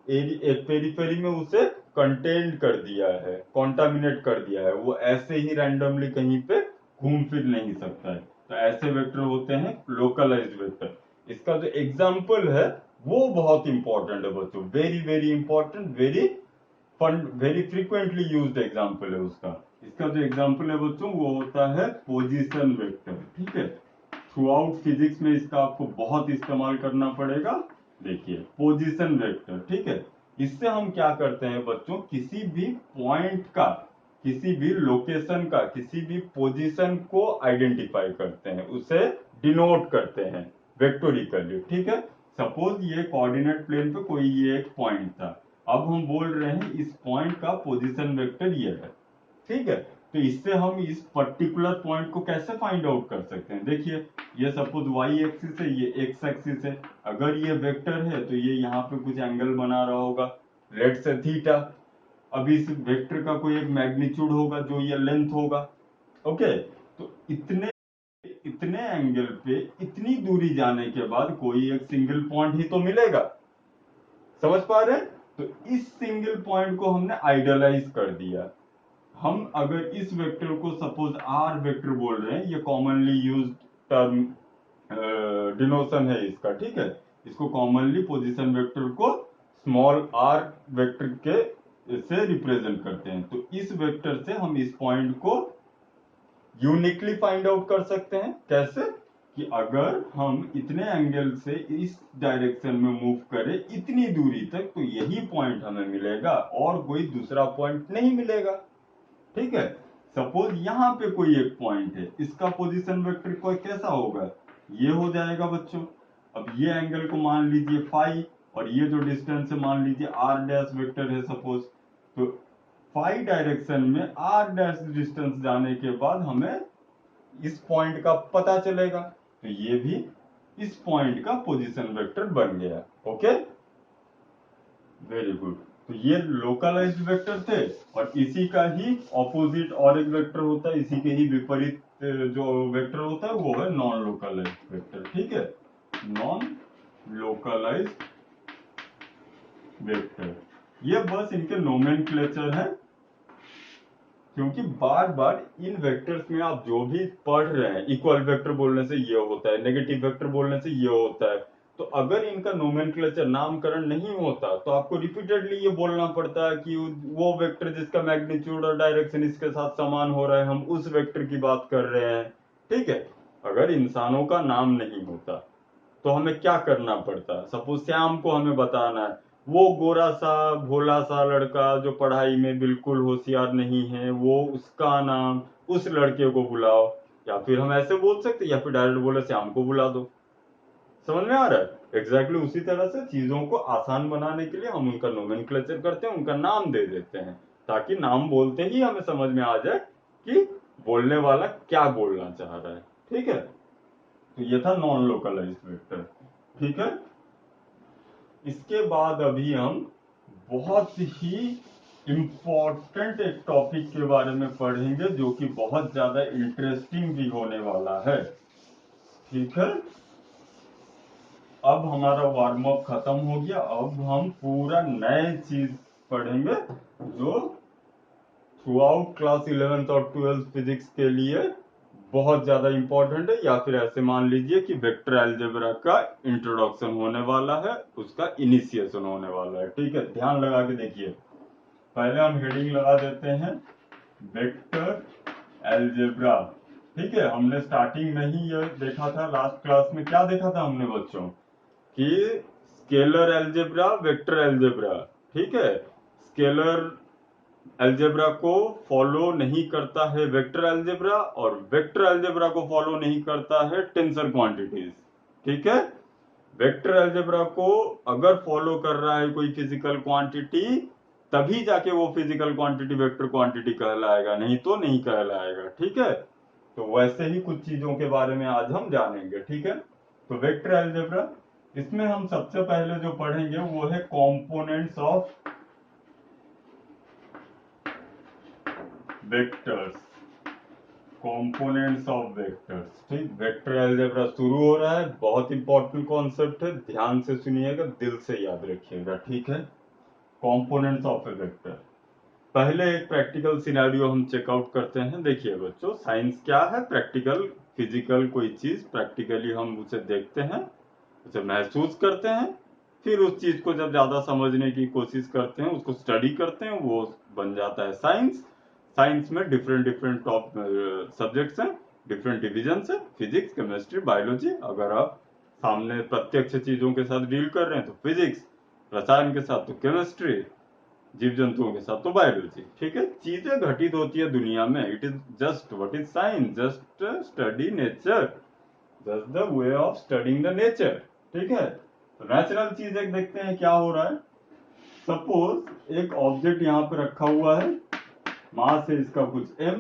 पेरीफेरी में उसे कंटेन्ड कर दिया है, कॉन्टामिनेट कर दिया है, वो ऐसे ही रैंडमली कहीं पे घूम फिर नहीं सकता है, तो ऐसे वेक्टर होते हैं लोकलाइज्ड वेक्टर। इसका जो एग्जाम्पल है वो बहुत इंपॉर्टेंट है बच्चों, very very important, very frequently used example है उसका। इसका जो एग्जाम्पल है बच्चों वो होता है पोजीशन वेक्टर, ठीक है। थ्रू आउट फिजिक्स में इसका आपको बहुत इस्तेमाल करना पड़ेगा। देखिए पोजीशन वेक्टर, ठीक है, इससे हम क्या करते हैं बच्चों, किसी भी पॉइंट का, किसी भी लोकेशन का, किसी भी पोजीशन को आइडेंटिफाई करते हैं, उसे डिनोट करते हैं वेक्टोरिकली, ठीक है। सपोज ये कोऑर्डिनेट प्लेन पे कोई ये एक पॉइंट था, अब हम बोल रहे हैं इस पॉइंट का पोजीशन वेक्टर ये है, ठीक है। तो इससे हम इस पर्टिकुलर पॉइंट को कैसे फाइंड आउट कर सकते हैं, देखिए ये सपोज वाई एक्सिस है, ये एक्स एक्सिस है, अगर ये वेक्टर है तो ये यहाँ पे कुछ एंगल बना रहा होगा, लेट से थीटा। अभी इस वेक्टर का कोई एक मैग्नीट्यूड होगा जो ये लेंथ होगा, ओके। तो इतने इतने एंगल पे इतनी दूरी जाने के बाद कोई एक सिंगल पॉइंट ही तो मिलेगा, समझ पा रहे हैं। तो इस सिंगल पॉइंट को हमने आइडियलाइज कर दिया। हम अगर इस वेक्टर को सपोज आर वेक्टर बोल रहे हैं, ये कॉमनली यूज टर्म डिनोशन है इसका, ठीक है। इसको कॉमनली पोजीशन वेक्टर को स्मॉल आर वेक्टर के से रिप्रेजेंट करते हैं। तो इस वेक्टर से हम इस पॉइंट को यूनिकली फाइंड आउट कर सकते हैं, कैसे, कि अगर हम इतने एंगल से इस डायरेक्शन में मूव करें इतनी दूरी तक तो यही पॉइंट हमें मिलेगा और कोई दूसरा पॉइंट नहीं मिलेगा, ठीक है। सपोज यहाँ पे कोई एक पॉइंट है, इसका पोजीशन वेक्टर कोई कैसा होगा, ये हो जाएगा बच्चों। अब ये एंगल को मान लीजिए फाई, और ये जो डिस्टेंस है मान लीजिए आर डैश वेक्टर है सपोज, तो फाई डायरेक्शन में आर डैश डिस्टेंस जाने के बाद हमें इस पॉइंट का पता चलेगा, तो ये भी इस पॉइंट का पोजीशन वेक्टर बन गया, ओके, वेरी गुड। तो ये लोकलाइज्ड वेक्टर थे, और इसी का ही ऑपोजिट और एक वेक्टर होता है, इसी के ही विपरीत जो वेक्टर होता है वो है नॉन लोकलाइज्ड वेक्टर, ठीक है, नॉन लोकलाइज्ड वेक्टर। ये बस इनके नोमेनक्लेचर है, क्योंकि बार बार इन वेक्टर्स में आप जो भी पढ़ रहे हैं, इक्वल वेक्टर बोलने से ये होता है, नेगेटिव वेक्टर बोलने से ये होता है, तो अगर इनका नोमेनक्लेचर नामकरण नहीं होता तो आपको रिपीटेडली ये बोलना पड़ता है कि वो वेक्टर जिसका मैग्नीट्यूड और डायरेक्शन इसके साथ समान हो रहा है, हम उस वेक्टर की बात कर रहे हैं, ठीक है। अगर इंसानों का नाम नहीं होता तो हमें क्या करना पड़ता, सपोज श्याम को हमें बताना है, वो गोरा सा भोला सा लड़का जो पढ़ाई में बिल्कुल होशियार नहीं है, वो उसका नाम, उस लड़के को बुलाओ। या फिर हम ऐसे बोल सकते, या फिर डायरेक्ट बोले श्याम को बुला दो। समझ में आ रहा है? एग्जैक्टली उसी तरह से चीजों को आसान बनाने के लिए हम उनका नोमेनक्लेचर करते हैं, उनका नाम दे देते हैं, ताकि नाम बोलते ही हमें समझ में आ जाए कि बोलने वाला क्या बोलना चाह रहा है। ठीक है, तो ये था नॉन लोकलाइज्ड वेक्टर। ठीक है, इसके बाद अभी हम बहुत ही इंपॉर्टेंट एक टॉपिक के बारे में पढ़ेंगे, जो कि बहुत ज्यादा इंटरेस्टिंग भी होने वाला है। ठीक है, अब हमारा वार्म अप खत्म हो गया, अब हम पूरा नए चीज पढ़ेंगे जो थ्रू आउट क्लास 11th और 12th फिजिक्स के लिए बहुत ज्यादा इंपॉर्टेंट है। या फिर ऐसे मान लीजिए कि वेक्टर अलजेब्रा का इंट्रोडक्शन होने वाला है, उसका इनिशिएशन होने वाला है। ठीक है, ध्यान लगा के देखिए। पहले हम हेडिंग लगा देते हैं वेक्टर अलजेब्रा। ठीक है, हमने स्टार्टिंग में ही ये देखा था, लास्ट क्लास में क्या देखा था हमने बच्चों, कि स्केलर अलजेब्रा, वेक्टर अलजेब्रा। ठीक है, स्केलर अलजेब्रा को फॉलो नहीं करता है वेक्टर अलजेब्रा, और वेक्टर अलजेब्रा को फॉलो नहीं करता है टेंसर क्वांटिटीज। ठीक है, वेक्टर अलजेब्रा को अगर फॉलो कर रहा है कोई फिजिकल क्वांटिटी, तभी जाके वो फिजिकल क्वांटिटी वेक्टर क्वांटिटी कहलाएगा, नहीं तो नहीं कहलाएगा। ठीक है, तो वैसे ही कुछ चीजों के बारे में आज हम जानेंगे। ठीक है, तो वेक्टर अलजेब्रा, इसमें हम सबसे पहले जो पढ़ेंगे वो है components of vectors. Components of vectors. ठीक, वेक्टर अलजेब्रा शुरू हो रहा है, बहुत इंपॉर्टेंट कॉन्सेप्ट है, ध्यान से सुनिएगा, दिल से याद रखिएगा। ठीक है, कंपोनेंट्स ऑफ ए वेक्टर। पहले एक प्रैक्टिकल सिनेरियो हम चेकआउट करते हैं। देखिए बच्चों, साइंस क्या है? प्रैक्टिकल, फिजिकल कोई चीज प्रैक्टिकली हम उसे देखते हैं, उसे महसूस करते हैं, फिर उस चीज को जब ज्यादा समझने की कोशिश करते हैं, उसको स्टडी करते हैं, वो बन जाता है साइंस। साइंस में डिफरेंट डिफरेंट टॉप सब्जेक्ट्स हैं, डिफरेंट डिविजन्स हैं, फिजिक्स, केमिस्ट्री, बायोलॉजी। अगर आप सामने प्रत्यक्ष चीजों के साथ डील कर रहे हैं तो फिजिक्स, रसायन के साथ तो केमिस्ट्री, जीव जंतुओं के साथ तो बायोलॉजी। ठीक है, चीजें घटित होती है दुनिया में। It is just what is science, just study nature, just the way of studying the nature. ठीक है, तो नेचुरल चीज एक देखते हैं क्या हो रहा है। सपोज एक ऑब्जेक्ट यहाँ पे रखा हुआ है, मास है इसका कुछ m,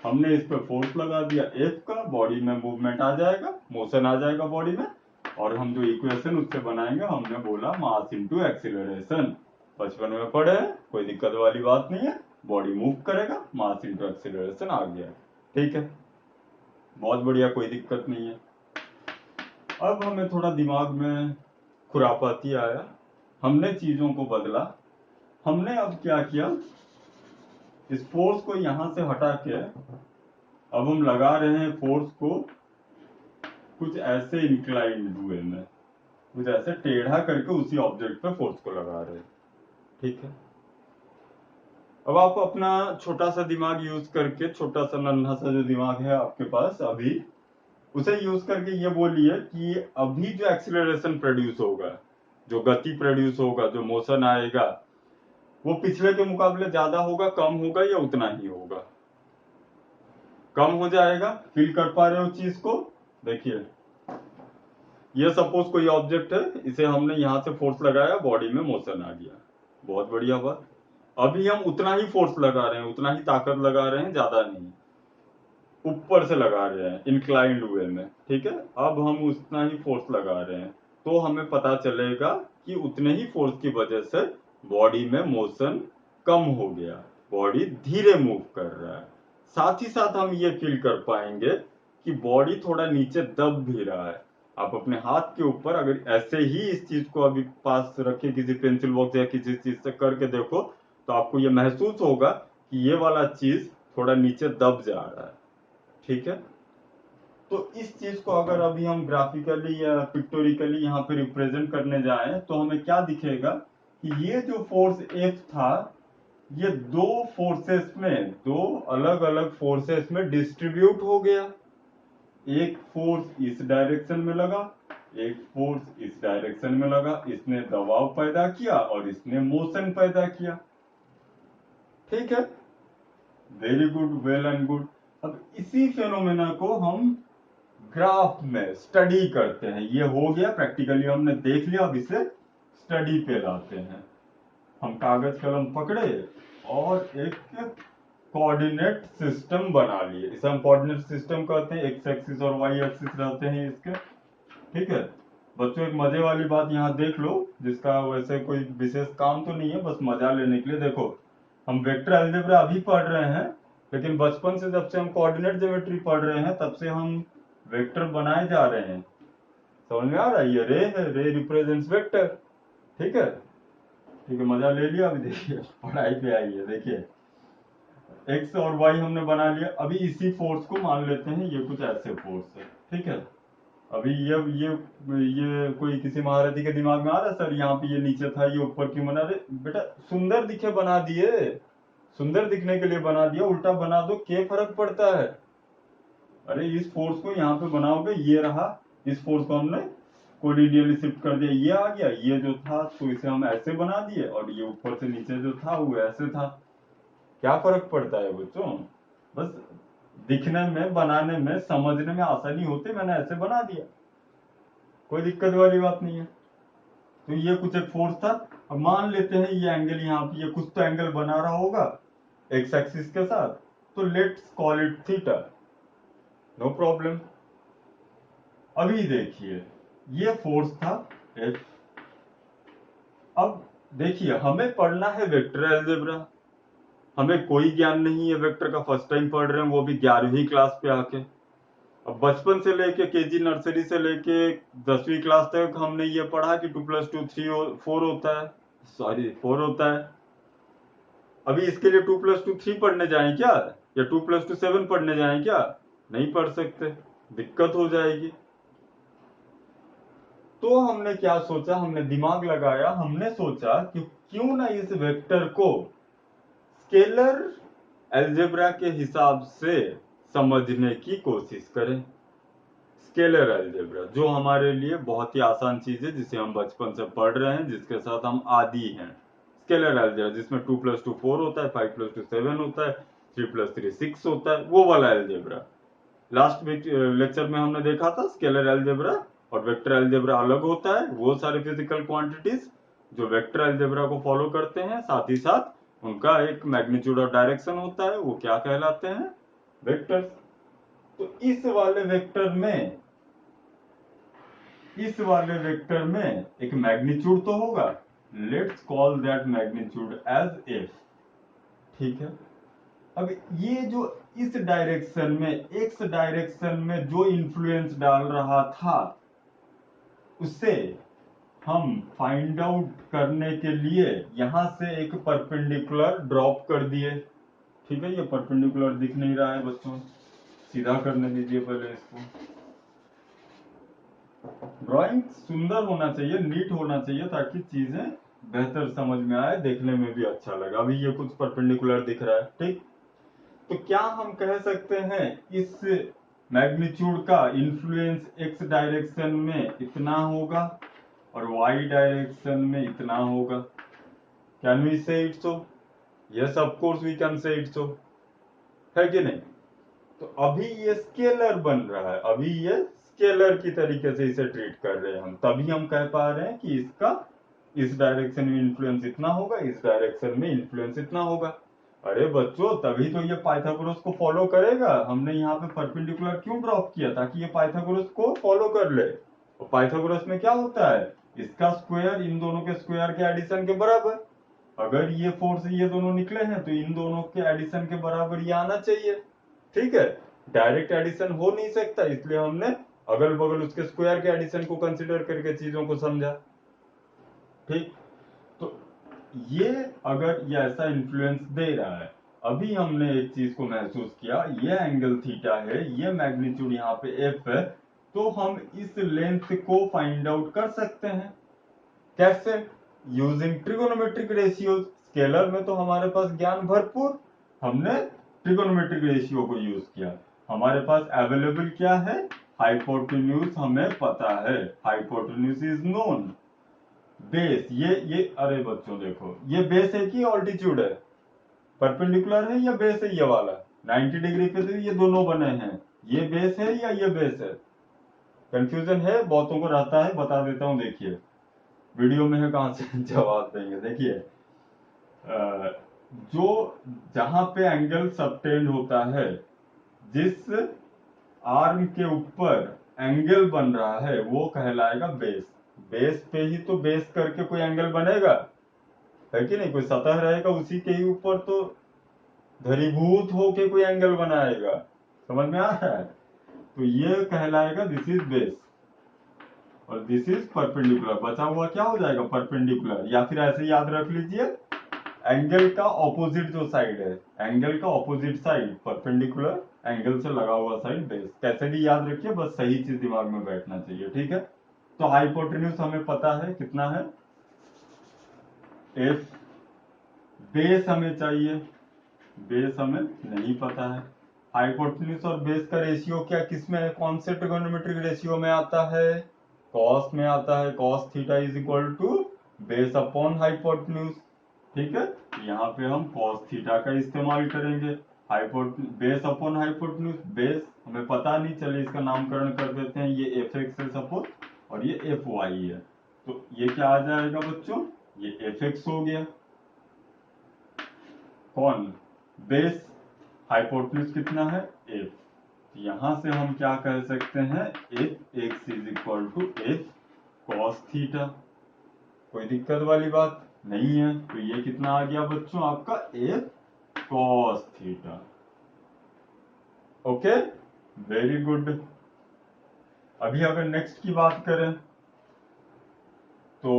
हमने इस पर फोर्स लगा दिया F का, बॉडी में मूवमेंट आ जाएगा, मोशन आ जाएगा बॉडी में। और हम जो इक्वेशन उससे बनाएंगे, हमने बोला मास इंटू एक्सीलरेशन। बचपन में पढ़े हैं, कोई दिक्कत वाली बात नहीं है, बॉडी मूव करेगा, मास इंटू एक्सीलरेशन आ गया। ठीक है, बहुत बढ़िया, कोई दिक्कत नहीं है। अब हमें थोड़ा दिमाग में खुरापाती आया, हमने चीजों को बदला। हमने अब क्या किया, इस फोर्स को यहां से हटा के अब हम लगा रहे हैं फोर्स को कुछ ऐसे इंक्लाइंड हुए में, कुछ ऐसे टेढ़ा करके उसी ऑब्जेक्ट पे फोर्स को लगा रहे हैं। ठीक है, अब आप अपना छोटा सा दिमाग यूज करके, छोटा सा नन्हा सा जो दिमाग है आपके पास अभी, उसे यूज करके ये बोलिए कि अभी जो एक्सीलरेशन प्रोड्यूस होगा, जो गति प्रोड्यूस होगा, जो मोशन आएगा, वो पिछले के मुकाबले ज्यादा होगा, कम होगा, या उतना ही होगा? कम हो जाएगा। फील कर पा रहे हो चीज को? देखिए, ये सपोज कोई ऑब्जेक्ट है, इसे हमने यहां से फोर्स लगाया, बॉडी में मोशन आ गया, बहुत बढ़िया बात। अभी हम उतना ही फोर्स लगा रहे हैं, उतना ही ताकत लगा रहे हैं, ज्यादा नहीं, ऊपर से लगा रहे हैं इंक्लाइंड वे में। ठीक है, अब हम उतना ही फोर्स लगा रहे हैं, तो हमें पता चलेगा कि उतने ही फोर्स की वजह से बॉडी में मोशन कम हो गया, बॉडी धीरे मूव कर रहा है। साथ ही साथ हम ये फील कर पाएंगे कि बॉडी थोड़ा नीचे दब भी रहा है। आप अपने हाथ के ऊपर अगर ऐसे ही इस चीज को अभी पास रखे, किसी पेंसिल बॉक्स या किसी चीज से करके देखो, तो आपको ये महसूस होगा कि ये वाला चीज थोड़ा नीचे दब जा रहा है। ठीक है, तो इस चीज को अगर अभी हम ग्राफिकली या पिक्टोरिकली यहाँ पे रिप्रेजेंट करने जाएं, तो हमें क्या दिखेगा कि ये जो फोर्स F था, ये दो फोर्सेस में, दो अलग अलग फोर्सेस में डिस्ट्रीब्यूट हो गया। एक फोर्स इस डायरेक्शन में लगा, एक फोर्स इस डायरेक्शन में लगा, इसने दबाव पैदा किया और इसने मोशन पैदा किया। ठीक है, very good, well and good. अब इसी फेनोमेना को हम ग्राफ में स्टडी करते हैं। ये हो गया प्रैक्टिकली, हमने देख लिया, अब इसे स्टडी पे लाते हैं। हम कागज कलम पकड़े और एक कोऑर्डिनेट सिस्टम बना लिए। इसे हम कोऑर्डिनेट सिस्टम कहते हैं, एक्स एक्सिस और वाई एक्सिस रहते हैं इसके। ठीक है बच्चों, एक मजे वाली बात यहाँ देख लो, जिसका वैसे कोई विशेष काम तो नहीं है, बस मजा लेने के लिए। देखो, हम वेक्टर अलजेब्रा अभी पढ़ रहे हैं, लेकिन बचपन से जब से हम कोऑर्डिनेट ज्योमेट्री पढ़ रहे हैं तब से हम वेक्टर बनाए जा रहे हैं। समझ में आ रहा है? ये रे है, रे रिप्रेजेंट्स वेक्टर। ठीक है, ठीक है, मजा ले लिया। अभी देखिए पढ़ाई पे आई है। देखिए एक्स और वाई हमने बना लिया। अभी इसी फोर्स को मान लेते हैं ये कुछ ऐसे फोर्स है। ठीक है, अभी ये कोई किसी महारथी के दिमाग में आ रहा है सर यहाँ पे ये नीचे था, ये ऊपर क्यों बना रहे? बेटा सुंदर दिखे बना दिए, सुंदर दिखने के लिए बना दिया, उल्टा बना दो क्या फर्क पड़ता है? अरे इस फोर्स को यहाँ पे बनाओगे, ये रहा, इस फोर्स को हमने कोलिनियरली शिफ्ट कर दिया, ये आ गया, ये जो था तो इसे हम ऐसे बना दिए, और ये ऊपर से नीचे जो था वो ऐसे था। क्या फर्क पड़ता है बच्चों? बस दिखने में, बनाने में, समझने में आसानी होती, मैंने ऐसे बना दिया, कोई दिक्कत वाली बात नहीं है। तो ये कुछ एक फोर्स था। अब मान लेते हैं ये एंगल यहाँ पे, ये कुछ तो एंगल बना रहा होगा एक्स एक्सिस के साथ, तो let's call it theta, no problem. अभी देखिए ये फोर्स था एफ। अब देखिए हमें पढ़ना है वेक्टर अलजेब्रा, हमें कोई ज्ञान नहीं है वेक्टर का, फर्स्ट टाइम पढ़ रहे हैं, वो भी 11वीं क्लास पे आके। अब बचपन से लेके केजी नर्सरी से लेके 10वीं क्लास तक हमने ये पढ़ा कि 2+2 4 होता है, सॉरी 4 होता है। अभी इसके लिए 2+2 3 पढ़ने जाएं क्या, या 2+2 7 पढ़ने जाएं क्या? नहीं पढ़ सकते, दिक्कत हो जाएगी। तो हमने क्या सोचा, हमने दिमाग लगाया, हमने सोचा कि क्यों ना इस वेक्टर को स्केलर अलजेब्रा के हिसाब से समझने की कोशिश करें। स्केलर अलजेब्रा जो हमारे लिए बहुत ही आसान चीज है, जिसे हम बचपन से पढ़ रहे हैं, जिसके साथ हम आदी हैं। स्केलर अलजेब्रा जिसमें 2+2 4 होता है, 5+2 7 होता है, 3+3 6 होता है, वो वाला अलजेब्रा। लास्ट लेक्चर में हमने देखा था स्केलर अलजेब्रा और वेक्टर अलजेब्रा अलग होता है। वो सारे फिजिकल क्वांटिटीज जो वेक्टर अलजेब्रा को फॉलो करते हैं, साथ ही साथ उनका एक मैग्नीट्यूड और डायरेक्शन होता है, वो क्या कहलाते हैं? वेक्टर्स। तो इस वाले वेक्टर में एक मैग्नीट्यूड तो होगा, let's call that magnitude as F. ठीक है, अब ये जो इस डायरेक्शन में, एक्स डायरेक्शन में जो इन्फ्लुएंस डाल रहा था, उससे हम फाइंड आउट करने के लिए यहां से एक परपेंडिकुलर ड्रॉप कर दिए। ठीक है, ये परपेंडिकुलर दिख नहीं रहा है बच्चों, सीधा करने दीजिए पहले इसको। ड्राइंग सुंदर होना चाहिए, नीट होना चाहिए, ताकि चीजें बेहतर समझ में आए, देखने में भी अच्छा लगे। अभी ये कुछ परपेंडिकुलर दिख रहा है। ठीक, तो क्या हम कह सकते हैं इस मैग्नीट्यूड का इन्फ्लुएंस एक्स डायरेक्शन में इतना होगा और वाई डायरेक्शन में इतना होगा? Can we say it so? Yes of course we can say it so, है कि नहीं? तो अभी ये स्केलर बन रहा है, अभी ये स्केलर की तरीके से इसे ट्रीट कर रहे हैं हम, तभी हम कह पा रहे हैं कि इसका इस डायरेक्शन में इन्फ्लुएंस इतना होगा, इस डायरेक्शन में इन्फ्लुएंस इतना होगा। अरे बच्चों, तभी तो ये पाइथागोरस को फॉलो करेगा। हमने यहाँ पे परपेंडिकुलर क्यों ड्रॉप किया? ताकि ये पाइथागोरस को फॉलो कर ले। और पाइथागोरस में क्या होता है, इसका स्क्वायर इन दोनों के स्क्वायर के एडिशन के बराबर। अगर ये फोर्स ये दोनों निकले हैं तो इन दोनों के एडिशन के बराबर ये आना चाहिए। ठीक है, डायरेक्ट एडिशन हो नहीं सकता, इसलिए हमने अगल बगल उसके स्क्वायर के एडिशन को कंसीडर करके चीजों को समझा। ठीक, तो ये अगर ये ऐसा इन्फ्लुएंस दे रहा है, अभी हमने एक चीज को महसूस किया, ये एंगल थीटा है, ये मैग्नीट्यूड यहाँ पे एफ है, तो हम इस लेंथ को फाइंड आउट कर सकते हैं। कैसे? Using trigonometric ratio. स्केलर में तो हमारे पास ज्ञान भरपूर, हमने ट्रिगोनोमेट्रिक रेशियो को यूज किया। हमारे पास अवेलेबल क्या है? हाइपोटेन्यूज हमें पता है, हाइपोटेन्यूज इज नोन। बेस ये अरे बच्चों देखो, ये बेस है कि ऑल्टीट्यूड है, परपेंडिकुलर है या बेस है ये वाला 90 डिग्री पे, तो ये दोनों बने हैं, ये बेस है या ये बेस है? कंफ्यूजन है, बहुतों को रहता है, बता देता हूं। देखिए वीडियो में है, कहां से जवाब देंगे। देखिए जो जहां पे एंगल सबटेंड होता है, जिस आर्म के ऊपर एंगल बन रहा है वो कहलाएगा बेस। बेस पे ही तो बेस करके कोई एंगल बनेगा, है कि नहीं? कोई सतह रहेगा उसी के ही ऊपर तो घनीभूत होके कोई एंगल बनाएगा। समझ में आ रहा है? तो ये कहलाएगा दिस इज बेस और दिस इज परपेंडिकुलर। बचा हुआ क्या हो जाएगा? परपेंडिकुलर। या फिर ऐसे याद रख लीजिए, एंगल का ऑपोजिट जो साइड है, एंगल का ऑपोजिट साइड परपेंडिकुलर, एंगल से लगा हुआ साइड बेस। कैसे भी याद रखिए, बस सही चीज दिमाग में बैठना चाहिए, ठीक है? तो हाइपोटेन्यूज हमें पता है कितना है, एफ। बेस हमें चाहिए, बेस हमें नहीं पता है। हाइपोटेन्यूज और बेस का रेशियो क्या किस में है? कौन से ट्रिगोनोमेट्रिक रेशियो में आता है? कॉस में आता है। Cos theta is equal to base upon hypotenuse, ठीक है? यहाँ पे हम कॉस थीटा का इस्तेमाल करेंगे। बेस अपॉन हाइपोटेन्यूज, बेस हमें पता नहीं, चले इसका नामकरण कर देते हैं, ये एफ एक्स है सपोज और ये एफ वाई है। तो ये क्या आ जाएगा बच्चों? ये एफ एक्स हो गया। कौन? बेस। हाइपोटेन्यूज कितना है? एफ। यहां से हम क्या कह सकते हैं? F X is equal to F cos theta. कोई दिक्कत वाली बात नहीं है। तो ये कितना आ गया बच्चों? आपका F cos theta. Okay, very good. अभी अगर नेक्स्ट की बात करें तो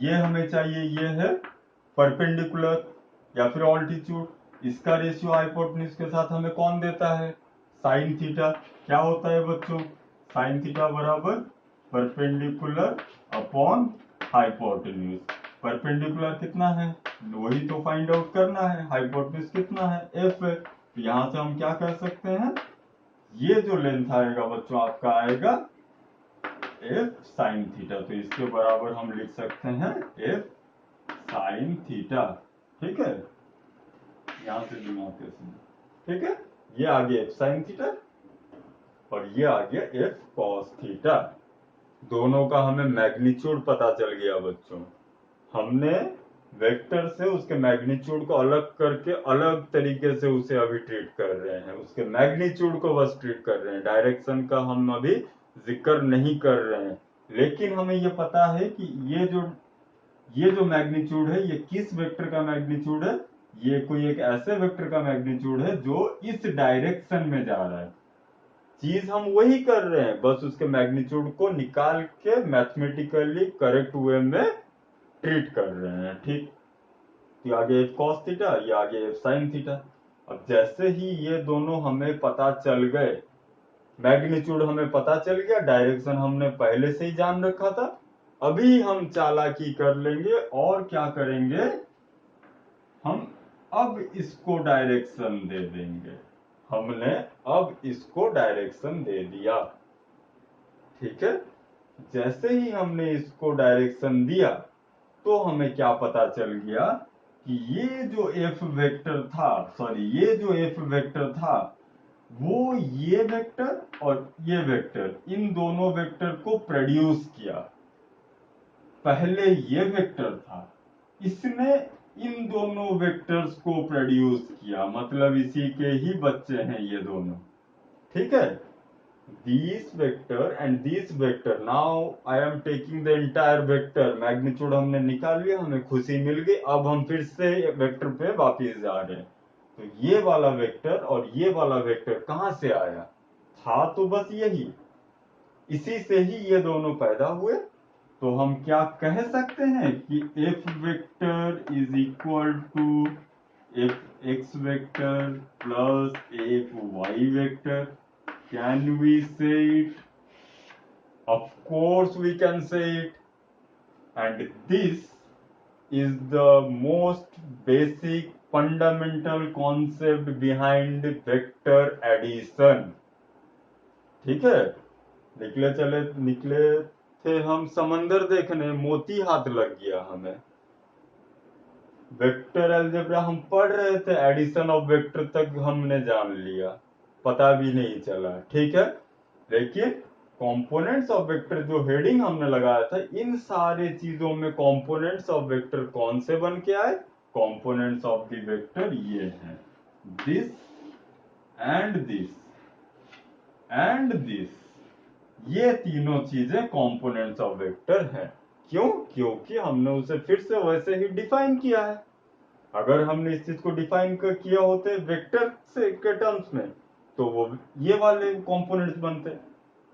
ये हमें चाहिए, ये है परपेंडिकुलर या फिर ऑल्टीट्यूड। इसका रेशियो हाइपोटेन्यूज के साथ हमें कौन देता है? Sine theta. क्या होता है बच्चों? साइन थीटा बराबर परपेंडिकुलर अपॉन हाइपोटेन्यूज। परपेंडिकुलर कितना है वही तो फाइंड आउट करना है, हाइपोटेन्यूज कितना है? एफ है। तो यहां से हम क्या कह सकते हैं? ये जो लेंथ आएगा बच्चों आपका आएगा एफ साइन थीटा। तो इसके बराबर हम लिख सकते हैं एफ साइन थीटा, ठीक है? यहां से डिमार्केशन, ठीक है? ये आ गया एफ साइन थीटा और ये आ गया एफ कॉस थीटा। दोनों का हमें मैग्नीट्यूड पता चल गया बच्चों। हमने वेक्टर से उसके मैग्नीट्यूड को अलग करके अलग तरीके से उसे अभी ट्रीट कर रहे हैं, उसके मैग्नीट्यूड को बस ट्रीट कर रहे हैं, डायरेक्शन का हम अभी जिक्र नहीं कर रहे हैं। लेकिन हमें ये पता है कि ये जो मैग्नीट्यूड है ये किस वेक्टर का मैग्नीट्यूड है? ये कोई एक ऐसे वेक्टर का मैग्नीट्यूड है जो इस डायरेक्शन में जा रहा है। चीज हम वही कर रहे हैं, बस उसके मैग्नीट्यूड को निकाल के मैथमेटिकली करेक्ट वे में ट्रीट कर रहे हैं, ठीक? तो आगे एफ कॉस थीटा, ये आगे एफ साइन थीटा। अब जैसे ही ये दोनों हमें पता चल गए, मैग्नीट्यूड हमें पता चल गया, डायरेक्शन हमने पहले से ही जान रखा था, अभी हम चालाकी कर लेंगे और क्या करेंगे? हम अब इसको डायरेक्शन दे देंगे। हमने अब इसको डायरेक्शन दे दिया, ठीक है? जैसे ही हमने इसको डायरेक्शन दिया तो हमें क्या पता चल गया कि ये जो एफ वेक्टर था, सॉरी ये जो एफ वेक्टर था, वो ये वेक्टर और ये वेक्टर, इन दोनों वेक्टर को प्रोड्यूस किया। पहले ये वेक्टर था, इसने इन दोनों वेक्टर्स को प्रोड्यूस किया, मतलब इसी के ही बच्चे हैं ये दोनों, ठीक है? These vector and these vector, now I am taking the entire vector, magnitude हमने निकाल लिया, हमें खुशी मिल गई। अब हम फिर से वेक्टर पे वापस जा रहे हैं। तो ये वाला वेक्टर और ये वाला वेक्टर कहां से आया? था तो बस यही, इसी से ही ये दोनों पैदा हुए। तो हम क्या कह सकते हैं कि F vector is equal to F X vector plus F Y vector. Can we say it? Of course we can say it. And this is the most basic fundamental concept behind vector addition. ठीक है? निकले थे हम समंदर देखने, मोती हाथ लग गया हमें। वेक्टर अलजेब्रा हम पढ़ रहे थे, एडिशन ऑफ वेक्टर तक हमने जान लिया, पता भी नहीं चला, ठीक है। लेकिन कंपोनेंट्स ऑफ वेक्टर जो हेडिंग हमने लगाया था, इन सारे चीजों में कंपोनेंट्स ऑफ वेक्टर कौन से बन के आए? कंपोनेंट्स ऑफ द वेक्टर ये हैं, this and this and this, ये तीनों चीजें कंपोनेंट्स ऑफ वेक्टर हैं। क्यों? क्योंकि हमने उसे फिर से वैसे ही डिफाइन किया है। अगर हमने इस चीज को डिफाइन किया होते वेक्टर से के टर्म्स में, तो वो ये वाले कंपोनेंट्स बनते।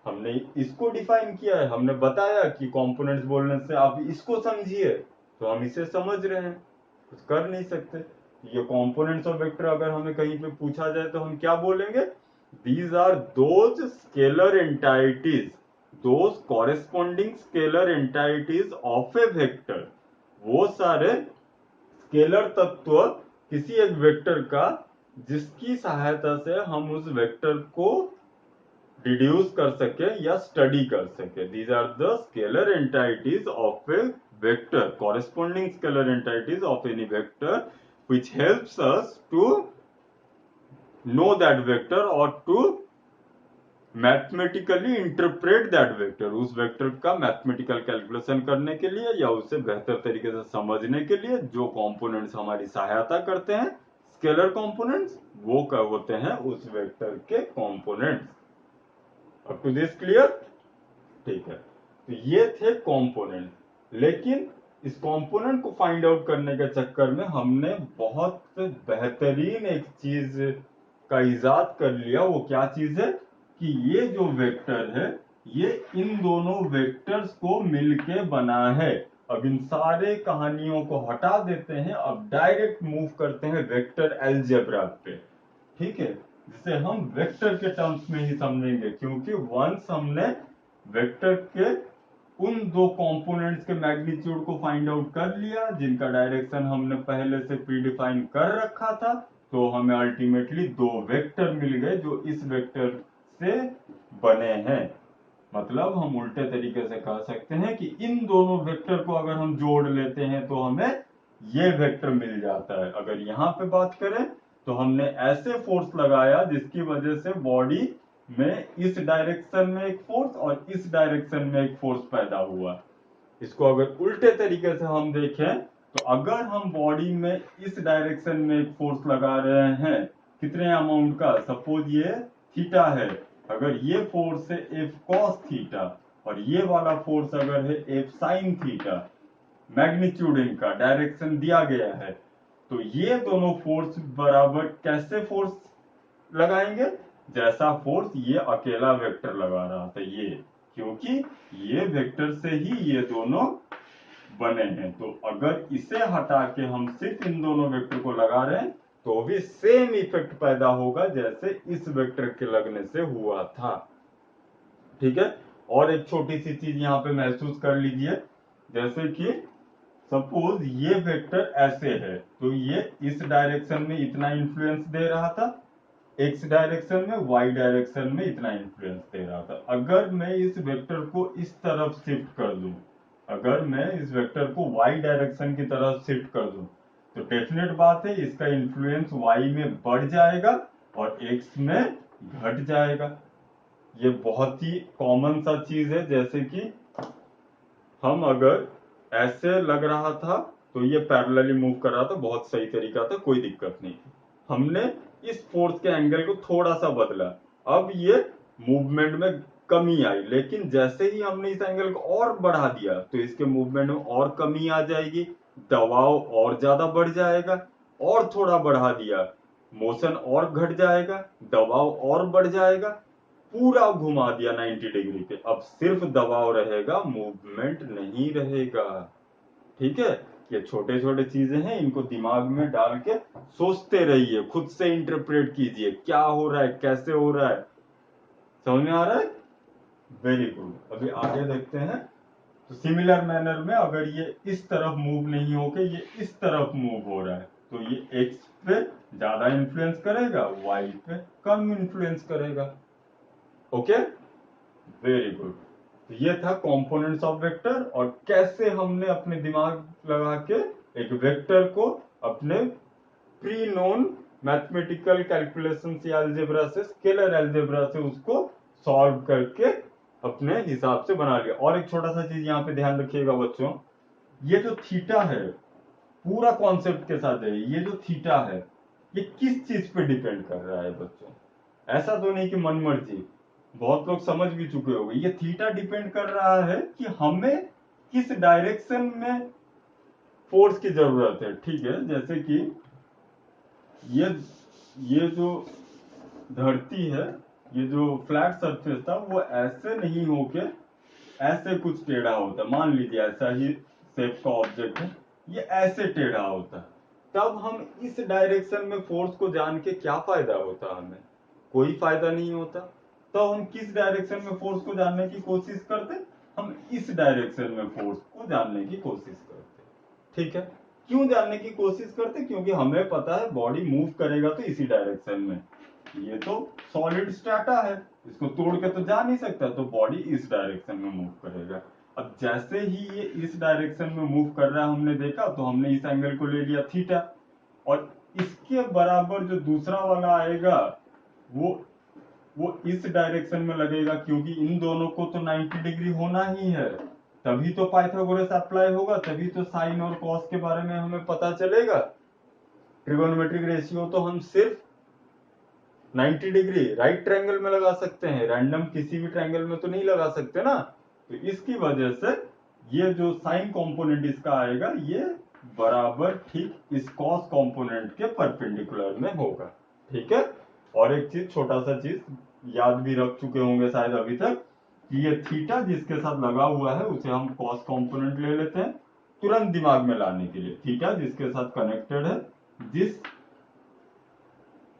हमने इसको डिफाइन किया है, हमने बताया कि कंपोनेंट्स बोलने से आप इसको समझिए, तो हम इसे समझ रहे हैं, कुछ कर नहीं सकते। ये कंपोनेंट्स ऑफ वेक्टर अगर हमें कहीं पे पूछा जाए तो हम क्या बोलेंगे? These are those scalar entities, those corresponding scalar entities of a vector, वो सारे स्केलर तत्व किसी एक वेक्टर का, जिसकी सहायता से हम उस वेक्टर को डिड्यूस कर सके या स्टडी कर सके। These are the scalar entities of a vector, corresponding scalar entities of any vector, which helps us to know that vector or to mathematically interpret that vector, उस वेक्टर का मैथमेटिकल कैलकुलेशन करने के लिए या उसे बेहतर तरीके से समझने के लिए जो कंपोनेंट्स हमारी सहायता करते हैं, स्केलर कंपोनेंट्स, वो क्या होते हैं? उस वेक्टर के components. Up to this clear? ठीक है, तो ये थे कंपोनेंट। लेकिन इस कंपोनेंट को फाइंड आउट करने के चक्कर में हमने बहुत बेहतरीन एक चीज का इजाद कर लिया। वो क्या चीज है? कि ये जो वेक्टर है, ये इन दोनों वेक्टर्स को मिलके बना है। अब इन सारे कहानियों को हटा देते हैं, अब डायरेक्ट मूव करते हैं वेक्टर अलजेब्रा पे, ठीक है, जिसे हम वेक्टर के टर्म्स में ही समझेंगे, क्योंकि वंस हमने वेक्टर के उन दो कंपोनेंट्स के मैग्नीट्यूड को फाइंड आउट कर लिया जिनका डायरेक्शन हमने पहले से प्रीडिफाइन कर रखा था, तो हमें अल्टीमेटली दो वेक्टर मिल गए जो इस वेक्टर से बने हैं। मतलब हम उल्टे तरीके से कह सकते हैं कि इन दोनों वेक्टर को अगर हम जोड़ लेते हैं तो हमें ये वेक्टर मिल जाता है। अगर यहाँ पे बात करें तो हमने ऐसे फोर्स लगाया जिसकी वजह से बॉडी में इस डायरेक्शन में एक फोर्स और इस डायरेक्शन में एक फोर्स पैदा हुआ। इसको अगर उल्टे तरीके से हम देखें तो अगर हम बॉडी में इस डायरेक्शन में एक फोर्स लगा रहे हैं, कितने अमाउंट का? सपोज ये थीटा है, अगर ये फोर्स है एफ कॉस थीटा और ये वाला फोर्स अगर है एफ साइन थीटा, मैग्नीट्यूड इनका डायरेक्शन दिया गया है, तो ये दोनों फोर्स बराबर कैसे फोर्स लगाएंगे? जैसा फोर्स ये अकेला वेक्टर लगा रहा था, ये, क्योंकि ये वेक्टर से ही ये दोनों बने हैं। तो अगर इसे हटा के हम सिर्फ इन दोनों वेक्टर को लगा रहे हैं तो भी सेम इफेक्ट पैदा होगा जैसे इस वेक्टर के लगने से हुआ था, ठीक है। और एक छोटी सी चीज यहाँ पे महसूस कर लीजिए, जैसे कि सपोज ये वेक्टर ऐसे है, तो ये इस डायरेक्शन में इतना इन्फ्लुएंस दे रहा था, एक्स डायरेक्शन में, वाई डायरेक्शन में इतना इन्फ्लुएंस दे रहा था। अगर मैं इस वेक्टर को इस तरफ शिफ्ट कर दूं, अगर मैं इस वेक्टर को वाई डायरेक्शन की तरफ शिफ्ट कर दूं, तो डेफिनेट बात है इसका इन्फ्लुएंस वाई में बढ़ जाएगा और एक्स में घट जाएगा। ये बहुत ही कॉमन सा चीज है, जैसे कि हम अगर ऐसे लग रहा था तो ये पैरेलली मूव कर रहा था, बहुत सही तरीका था, कोई दिक्कत नहीं थी। हमने इस फोर्स के एंगल को थोड़ा सा बदला, अब ये मूवमेंट में कमी आई, लेकिन जैसे ही हमने इस एंगल को और बढ़ा दिया तो इसके मूवमेंट में और कमी आ जाएगी, दबाव और ज्यादा बढ़ जाएगा, और थोड़ा बढ़ा दिया मोशन और घट जाएगा, दबाव और बढ़ जाएगा, पूरा घुमा दिया 90 डिग्री पे, अब सिर्फ दबाव रहेगा, मूवमेंट नहीं रहेगा, ठीक है। ये छोटे छोटे चीजें हैं, इनको दिमाग में डाल के सोचते रहिए, खुद से इंटरप्रेट कीजिए क्या हो रहा है, कैसे हो रहा है, समझ में आ रहा है? Very good. अभी आगे देखते हैं। तो सिमिलर मैनर में अगर ये इस तरफ मूव नहीं होके ये इस तरफ मूव हो रहा है, तो ये एक्स पे ज्यादा इन्फ्लुएंस करेगा, वाई पे कम इन्फ्लुएंस करेगा, ओके। Very good. तो ये था कंपोनेंट्स ऑफ वेक्टर, और कैसे हमने अपने दिमाग लगा के एक वेक्टर को अपने प्री नोन मैथमेटिकल कैलकुलेशन या अलजेब्रा से, स्केलर अलजेब्रा से उसको सॉल्व करके अपने हिसाब से बना लिया। और एक छोटा सा चीज यहाँ पे ध्यान रखिएगा बच्चों, ये जो थीटा है पूरा कॉन्सेप्ट के साथ है, ये जो थीटा है ये किस चीज पे डिपेंड कर रहा है बच्चों? ऐसा तो नहीं कि मन मर्जी, बहुत लोग समझ भी चुके होंगे। ये थीटा डिपेंड कर रहा है कि हमें किस डायरेक्शन में फोर्स की जरूरत है। ठीक है, जैसे कि ये ये जो धरती है, ये जो फ्लैट सरफेस था वो ऐसे नहीं होके ऐसे कुछ टेढ़ा होता, मान लीजिए ऐसा ही शेप का ऑब्जेक्ट है, ये ऐसे टेढ़ा होता, तब हम इस डायरेक्शन में फोर्स को जान के क्या फायदा होता? हमें कोई फायदा नहीं होता। तो हम किस डायरेक्शन में फोर्स को जानने की कोशिश करते? हम इस डायरेक्शन में फोर्स को जानने की कोशिश करते। ठीक है, क्यों जानने की कोशिश करते? क्योंकि हमें पता है बॉडी मूव करेगा तो इसी डायरेक्शन में, ये तो सॉलिड स्ट्रैटा है, इसको तोड़ के तो जा नहीं सकता, तो बॉडी इस डायरेक्शन में मूव करेगा। अब जैसे ही ये इस डायरेक्शन में मूव कर रहा है हमने देखा, तो हमने इस एंगल को ले लिया थीटा, और इसके बराबर जो दूसरा वाला आएगा वो इस डायरेक्शन में लगेगा, क्योंकि इन दोनों को तो 90 डिग्री होना ही है, तभी तो पाइथागोरस अप्लाई होगा, तभी तो साइन और कॉस के बारे में हमें पता चलेगा। ट्रिगोनोमेट्रिक रेशियो तो हम सिर्फ 90 डिग्री राइट ट्रायंगल में लगा सकते हैं, रैंडम किसी भी ट्रायंगल में तो नहीं लगा सकते ना। तो इसकी वजह से ये जो साइन कंपोनेंट इसका आएगा, ये बराबर ठीक इस कॉस कंपोनेंट के परपेंडिकुलर में होगा। ठीक है, और एक चीज, छोटा सा चीज याद भी रख चुके होंगे शायद अभी तक, कि ये थीटा जिसके साथ लगा हुआ है उसे हम कॉस कंपोनेंट ले लेते हैं, तुरंत दिमाग में लाने के लिए। थीटा जिसके साथ कनेक्टेड है, जिस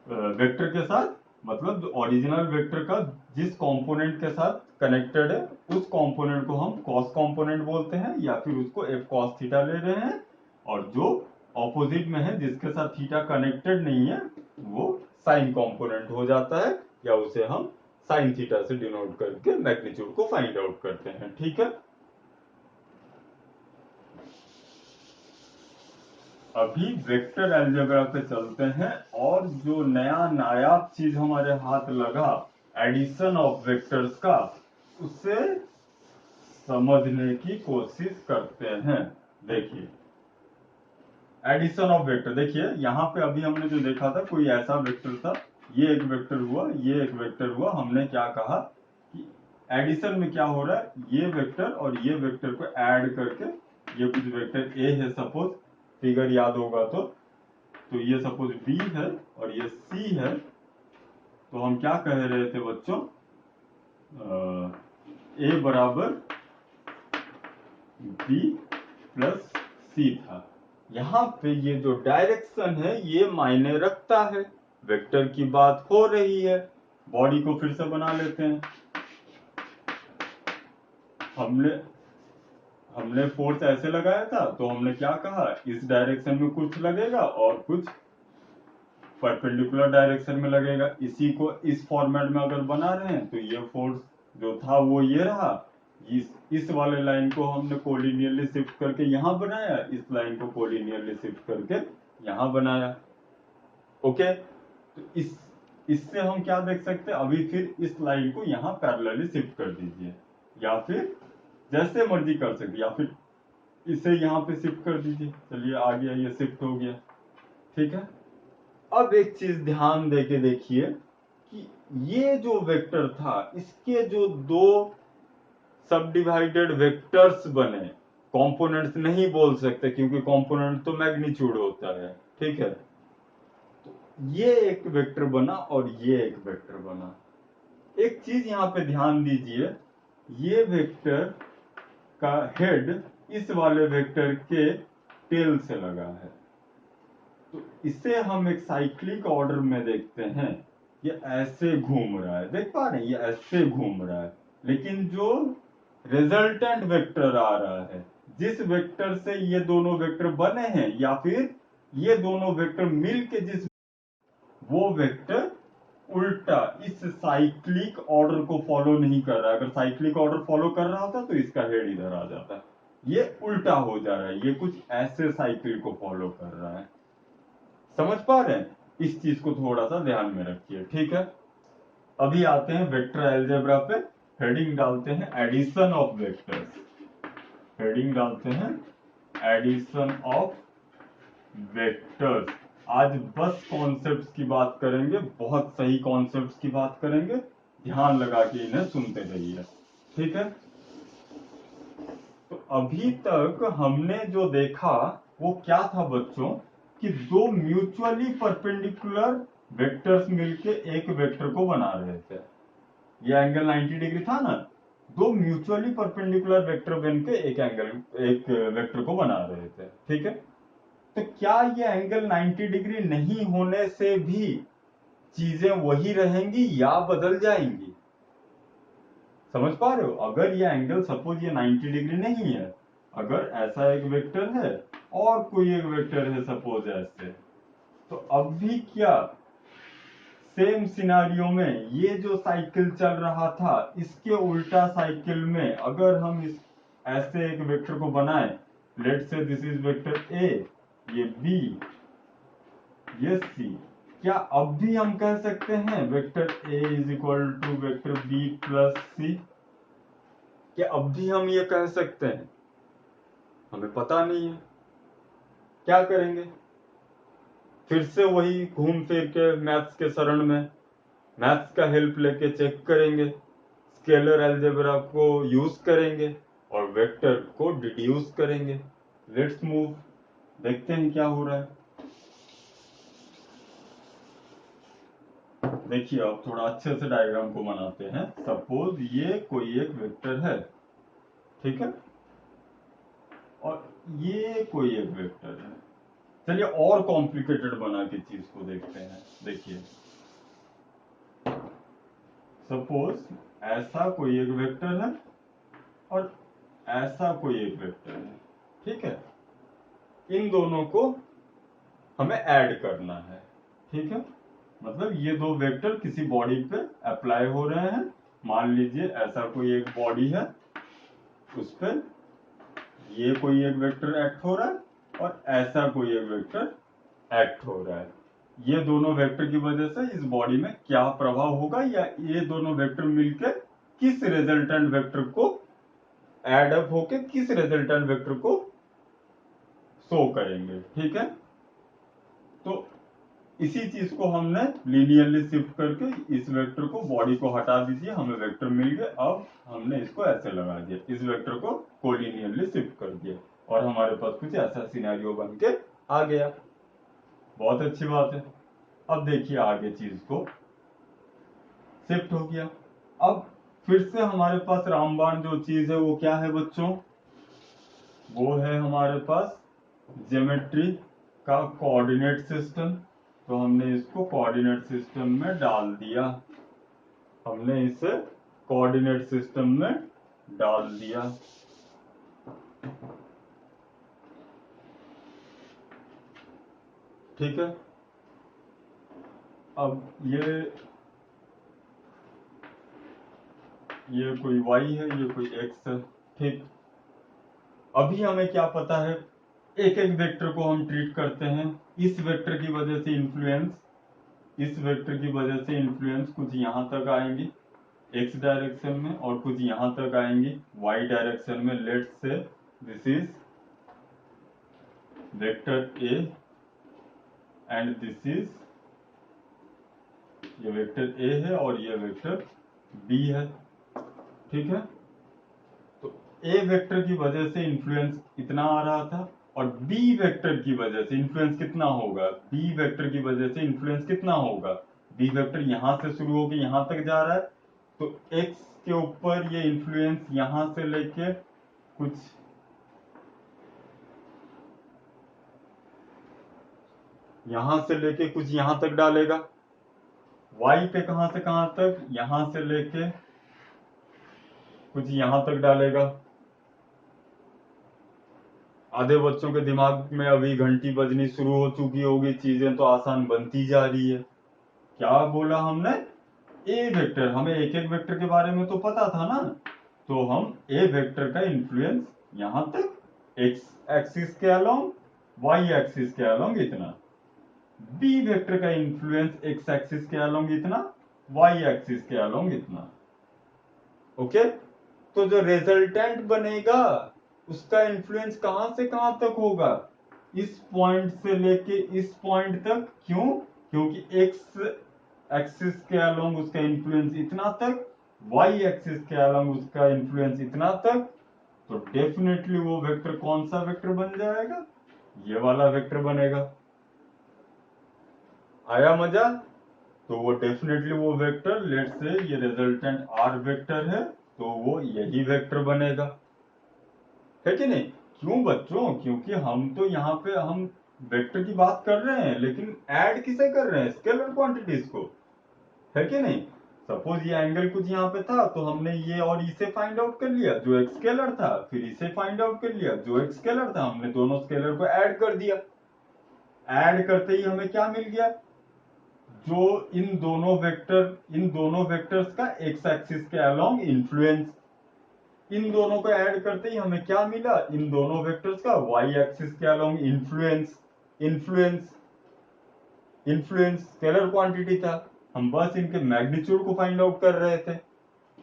वेक्टर के साथ, मतलब ओरिजिनल वेक्टर का जिस कंपोनेंट के साथ कनेक्टेड है उस कंपोनेंट को हम कॉस कंपोनेंट बोलते हैं, या फिर उसको एफ कॉस थीटा ले रहे हैं। और जो ऑपोजिट में है, जिसके साथ थीटा कनेक्टेड नहीं है, वो साइन कंपोनेंट हो जाता है, या उसे हम साइन थीटा से डिनोट करके मैग्नीट्यूड को फाइंड आउट करते हैं। ठीक है, अभी वेक्टर अलजेब्रा पे चलते हैं, और जो नया नायाब चीज हमारे हाथ लगा एडिशन ऑफ वेक्टर्स का, उसे समझने की कोशिश करते हैं। देखिए एडिशन ऑफ वेक्टर, देखिए यहाँ पे अभी हमने जो देखा था, कोई ऐसा वेक्टर था, ये एक वेक्टर हुआ, ये एक वेक्टर हुआ, हमने क्या कहा कि एडिशन में क्या हो रहा है, ये वेक्टर और ये वेक्टर को ऐड करके, ये कुछ वेक्टर ए है सपोज, फिगर याद होगा तो ये सपोज बी है और ये सी है, तो हम क्या कह रहे थे बच्चों, ए बराबर बी प्लस सी था। यहाँ पे ये जो डायरेक्शन है ये मायने रखता है, वेक्टर की बात हो रही है। बॉडी को फिर से बना लेते हैं, हमने हमने फोर्स ऐसे लगाया था, तो हमने क्या कहा, इस डायरेक्शन में कुछ लगेगा और कुछ परपेंडिकुलर डायरेक्शन में लगेगा। इसी को इस फॉर्मेट में अगर बना रहे हैं, तो ये फोर्स जो था वो ये रहा, इस वाले लाइन को हमने कोलिनियरली शिफ्ट करके यहाँ बनाया, इस लाइन को कोलिनियरली शिफ्ट करके यहाँ बनाया। ओके, तो इससे हम क्या देख सकते हैं, अभी फिर इस लाइन को यहाँ पैरेलली शिफ्ट कर दीजिए, या फिर जैसे मर्जी कर सकते, या फिर इसे यहाँ पे शिफ्ट कर दीजिए। चलिए आ गया, ये शिफ्ट हो गया। ठीक है, अब एक चीज ध्यान देके देखिए कि ये जो वेक्टर था, इसके जो दो सब डिवाइडेड वेक्टर्स बने, कंपोनेंट्स नहीं बोल सकते क्योंकि कंपोनेंट तो मैग्नीट्यूड होता है। ठीक है, तो ये एक वेक्टर बना और ये एक वेक्टर बना। एक चीज यहाँ पे ध्यान दीजिए, ये वेक्टर का हेड इस वाले वेक्टर के टेल से लगा है, तो इसे हम एक साइक्लिक ऑर्डर में देखते हैं। ये ऐसे घूम रहा है, देख पा रहे हैं, ये ऐसे घूम रहा है, लेकिन जो रिजल्टेंट वेक्टर आ रहा है, जिस वेक्टर से ये दोनों वेक्टर बने हैं, या फिर ये दोनों वेक्टर मिलके जिस, वो वेक्टर उल्टा इस साइक्लिक ऑर्डर को फॉलो नहीं कर रहा है। अगर साइक्लिक ऑर्डर फॉलो कर रहा होता तो इसका हेड इधर आ जाता। ये उल्टा हो जा रहा है, ये कुछ ऐसे साइकिल को फॉलो कर रहा है। समझ पा रहे हैं? इस चीज को थोड़ा सा ध्यान में रखिए, ठीक है। अभी आते हैं वेक्टर अलजेब्रा पे। हेडिंग डालते हैं एडिशन ऑफ वेक्टर्स। हेडिंग डालते हैं एडिशन ऑफ वेक्टर्स। आज बस कॉन्सेप्ट्स की बात करेंगे, बहुत सही कॉन्सेप्ट्स की बात करेंगे। ध्यान लगा के इन्हें सुनते रहिए, ठीक है। तो अभी तक हमने जो देखा वो क्या था बच्चों, कि दो म्यूचुअली परपेंडिकुलर वेक्टर्स मिलके एक वेक्टर को बना रहे थे। ये एंगल 90 डिग्री था ना, दो म्यूचुअली परपेंडिकुलर वेक्टर बनके एक वेक्टर को बना रहे थे, ठीक है। तो क्या ये एंगल 90 डिग्री नहीं होने से भी चीजें वही रहेंगी या बदल जाएंगी? समझ पा रहे हो? अगर ये एंगल सपोज ये 90 डिग्री नहीं है, अगर ऐसा एक वेक्टर है और कोई एक वेक्टर है सपोज ऐसे, तो अब भी क्या सेम सिनारियो में ये जो साइकिल चल रहा था इसके उल्टा साइकिल में अगर हम इस ऐसे एक वेक्टर को बनाए, let's say this is vector ए, ये बी, ये सी, क्या अब भी हम कह सकते हैं vector A is equal to vector B plus C? क्या अब भी हम ये कह सकते हैं? हमें पता नहीं है, क्या करेंगे? फिर से वही घूम फिर के मैथ्स के शरण में मैथ्स का हेल्प लेके चेक करेंगे, स्केलर अलजेब्रा को यूज करेंगे और वेक्टर को डिड्यूस करेंगे। लेट्स मूव, देखते हैं क्या हो रहा है। देखिए अब थोड़ा अच्छे से डायग्राम को बनाते हैं। सपोज ये कोई एक वेक्टर है, ठीक है, और ये कोई एक वेक्टर है। चलिए और कॉम्प्लिकेटेड बना के चीज को देखते हैं। देखिए सपोज ऐसा कोई एक वेक्टर है और ऐसा कोई एक वेक्टर है, ठीक है। इन दोनों को हमें ऐड करना है, ठीक है। मतलब ये दो वेक्टर किसी बॉडी पे अप्लाई हो रहे हैं। मान लीजिए ऐसा कोई एक बॉडी है, उस पर ये कोई एक वेक्टर एक्ट हो रहा है और ऐसा कोई एक वेक्टर एक्ट हो रहा है। ये दोनों वेक्टर की वजह से इस बॉडी में क्या प्रभाव होगा, या ये दोनों वेक्टर मिलकर किस रिजल्टेंट वेक्टर को एड अप होके किस रिजल्टेंट वेक्टर को शो करेंगे, ठीक है। तो इसी चीज को हमने लीनियरली शिफ्ट करके इस वेक्टर को बॉडी को हटा दीजिए, हमें वेक्टर मिल गए। अब हमने इसको ऐसे लगा दिया, इस वेक्टर को कोलिनियरली शिफ्ट कर दिया और हमारे पास कुछ ऐसा सिनेरियो बन के आ गया। बहुत अच्छी बात है। अब देखिए आगे चीज को शिफ्ट हो गया। अब फिर से हमारे पास रामबाण जो चीज है वो क्या है बच्चों, वो है हमारे पास ज्योमेट्री का कोऑर्डिनेट सिस्टम। तो हमने इसको कोऑर्डिनेट सिस्टम में डाल दिया, हमने इसे कोऑर्डिनेट सिस्टम में डाल दिया। ठीक है। अब ये कोई y है, ये कोई x है, ठीक। अभी हमें क्या पता है, एक एक वेक्टर को हम ट्रीट करते हैं। इस वेक्टर की वजह से इन्फ्लुएंस, इस वेक्टर की वजह से इन्फ्लुएंस कुछ यहां तक आएंगी x डायरेक्शन में और कुछ यहां तक आएंगी y डायरेक्शन में। Let's say this is vector a and this is, ये वेक्टर a है और ये वेक्टर b है, ठीक है। तो a वेक्टर की वजह से इन्फ्लुएंस इतना आ रहा था और b वेक्टर की वजह से इन्फ्लुएंस कितना होगा, b वेक्टर की वजह से इन्फ्लुएंस कितना होगा, b वेक्टर यहां से शुरू होकर यहां तक जा रहा है, तो x के ऊपर ये इन्फ्लुएंस यहां से लेके कुछ यहां तक डालेगा। y पे कहां से कहां तक, यहां से लेके कुछ यहां तक डालेगा। आधे बच्चों के दिमाग में अभी घंटी बजनी शुरू हो चुकी होगी, चीजें तो आसान बनती जा रही है। क्या बोला हमने, ए वेक्टर, हमें एक एक वेक्टर के बारे में तो पता था ना, तो हम ए वेक्टर का इन्फ्लुएंस यहां तक एक्स एक्सिस के अलोंग, वाई एक्सिस के अलोंग इतना, बी वेक्टर का इन्फ्लुएंस एक्स एक्सिस के अलोंग इतना, वाई एक्सिस के अलोंग इतना। ओके, तो जो रिजल्टेंट बनेगा उसका इन्फ्लुएंस कहां से कहां तक होगा, इस पॉइंट से लेके इस पॉइंट तक। क्यों, क्योंकि एक्स एक्सिस के अलोंग उसका इन्फ्लुएंस इतना तक, वाई एक्सिस के अलोंग उसका इन्फ्लुएंस इतना तक, तो डेफिनेटली वो वेक्टर कौन सा वेक्टर बन जाएगा, ये वाला वेक्टर बनेगा। आया मजा, तो वो डेफिनेटली वो वेक्टर, लेट से ये रिजल्टेंट आर वेक्टर है, तो वो यही वेक्टर बनेगा, है कि नहीं। क्यों बच्चों, क्योंकि हम तो यहाँ पे हम वेक्टर की बात कर रहे हैं, लेकिन ऐड किसे कर रहे हैं, स्केलर क्वांटिटीज को, है कि नहीं। सपोज ये एंगल कुछ यहाँ पे था, तो हमने ये और इसे फाइंड आउट कर लिया जो एक स्केलर था, फिर इसे फाइंड आउट कर लिया जो एक स्केलर था, हमने दोनों स्केलर को ऐड कर दिया। ऐड करते ही हमें क्या मिल गया, जो इन दोनों वेक्टर्स का एक्स एक्सिस के अलोंग इन्फ्लुएंस, इन दोनों को ऐड करते ही हमें क्या मिला, इन दोनों वेक्टर्स का वाई एक्सिस के along influence. Influence influence scalar quantity था, हम बस इनके मैग्नीट्यूड को फाइंड आउट कर रहे थे।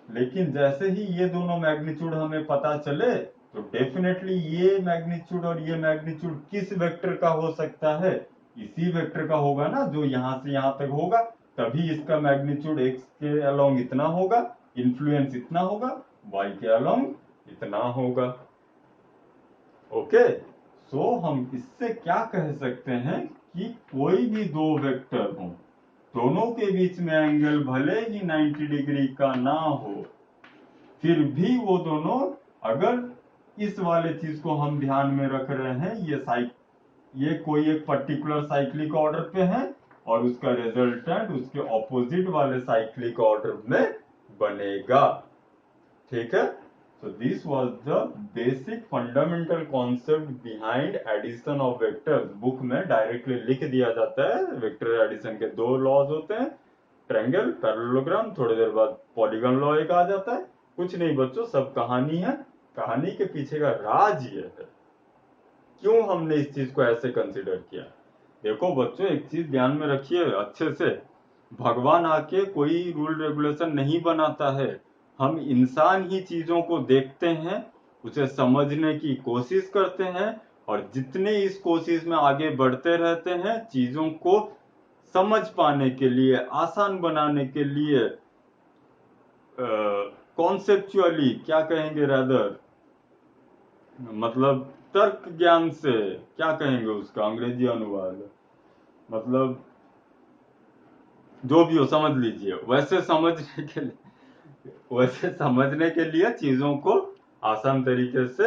लेकिन जैसे ही ये दोनों मैग्नीट्यूड हमें पता चले, तो डेफिनेटली ये मैग्नीट्यूड और ये मैग्नीट्यूड किस वेक्टर का हो सकता है, इसी वेक्टर का होगा ना, जो यहां से यहां तक होगा, तभी इसका मैग्नीट्यूड एक्स के अलोंग इतना होगा, इन्फ्लुएंस इतना होगा, वाई के अलोंग इतना होगा। ओके, सो हम इससे क्या कह सकते हैं कि कोई भी दो वेक्टर हो, दोनों के बीच में एंगल भले ही 90 डिग्री का ना हो, फिर भी वो दोनों, अगर इस वाले चीज को हम ध्यान में रख रहे हैं, ये कोई एक पर्टिकुलर साइक्लिक ऑर्डर पे है और उसका रिजल्टेंट उसके ऑपोजिट वाले साइक्लिक ऑर्डर में बनेगा, ठीक है। So this was the basic fundamental concept behind addition of vectors। Book में डायरेक्टली लिख दिया जाता है, वेक्टर एडिशन के दो लॉज होते हैं, ट्रायंगल, पैरेललोग्राम, थोड़ी देर बाद पॉलीगन लॉ एक आ जाता है। कुछ नहीं बच्चों, सब कहानी है, कहानी के पीछे का राज ये है, क्यों हमने इस चीज को ऐसे कंसिडर किया। देखो बच्चों, एक चीज ध्यान में रखिए अच्छे से, भगवान आके कोई रूल रेगुलेशन नहीं बनाता है, हम इंसान ही चीजों को देखते हैं, उसे समझने की कोशिश करते हैं, और जितने इस कोशिश में आगे बढ़ते रहते हैं, चीजों को समझ पाने के लिए, आसान बनाने के लिए, कॉन्सेप्चुअली क्या कहेंगे रादर, मतलब तर्क ज्ञान से, क्या कहेंगे उसका अंग्रेजी अनुवाद, मतलब जो भी हो समझ लीजिए, वैसे समझने के लिए चीजों को आसान तरीके से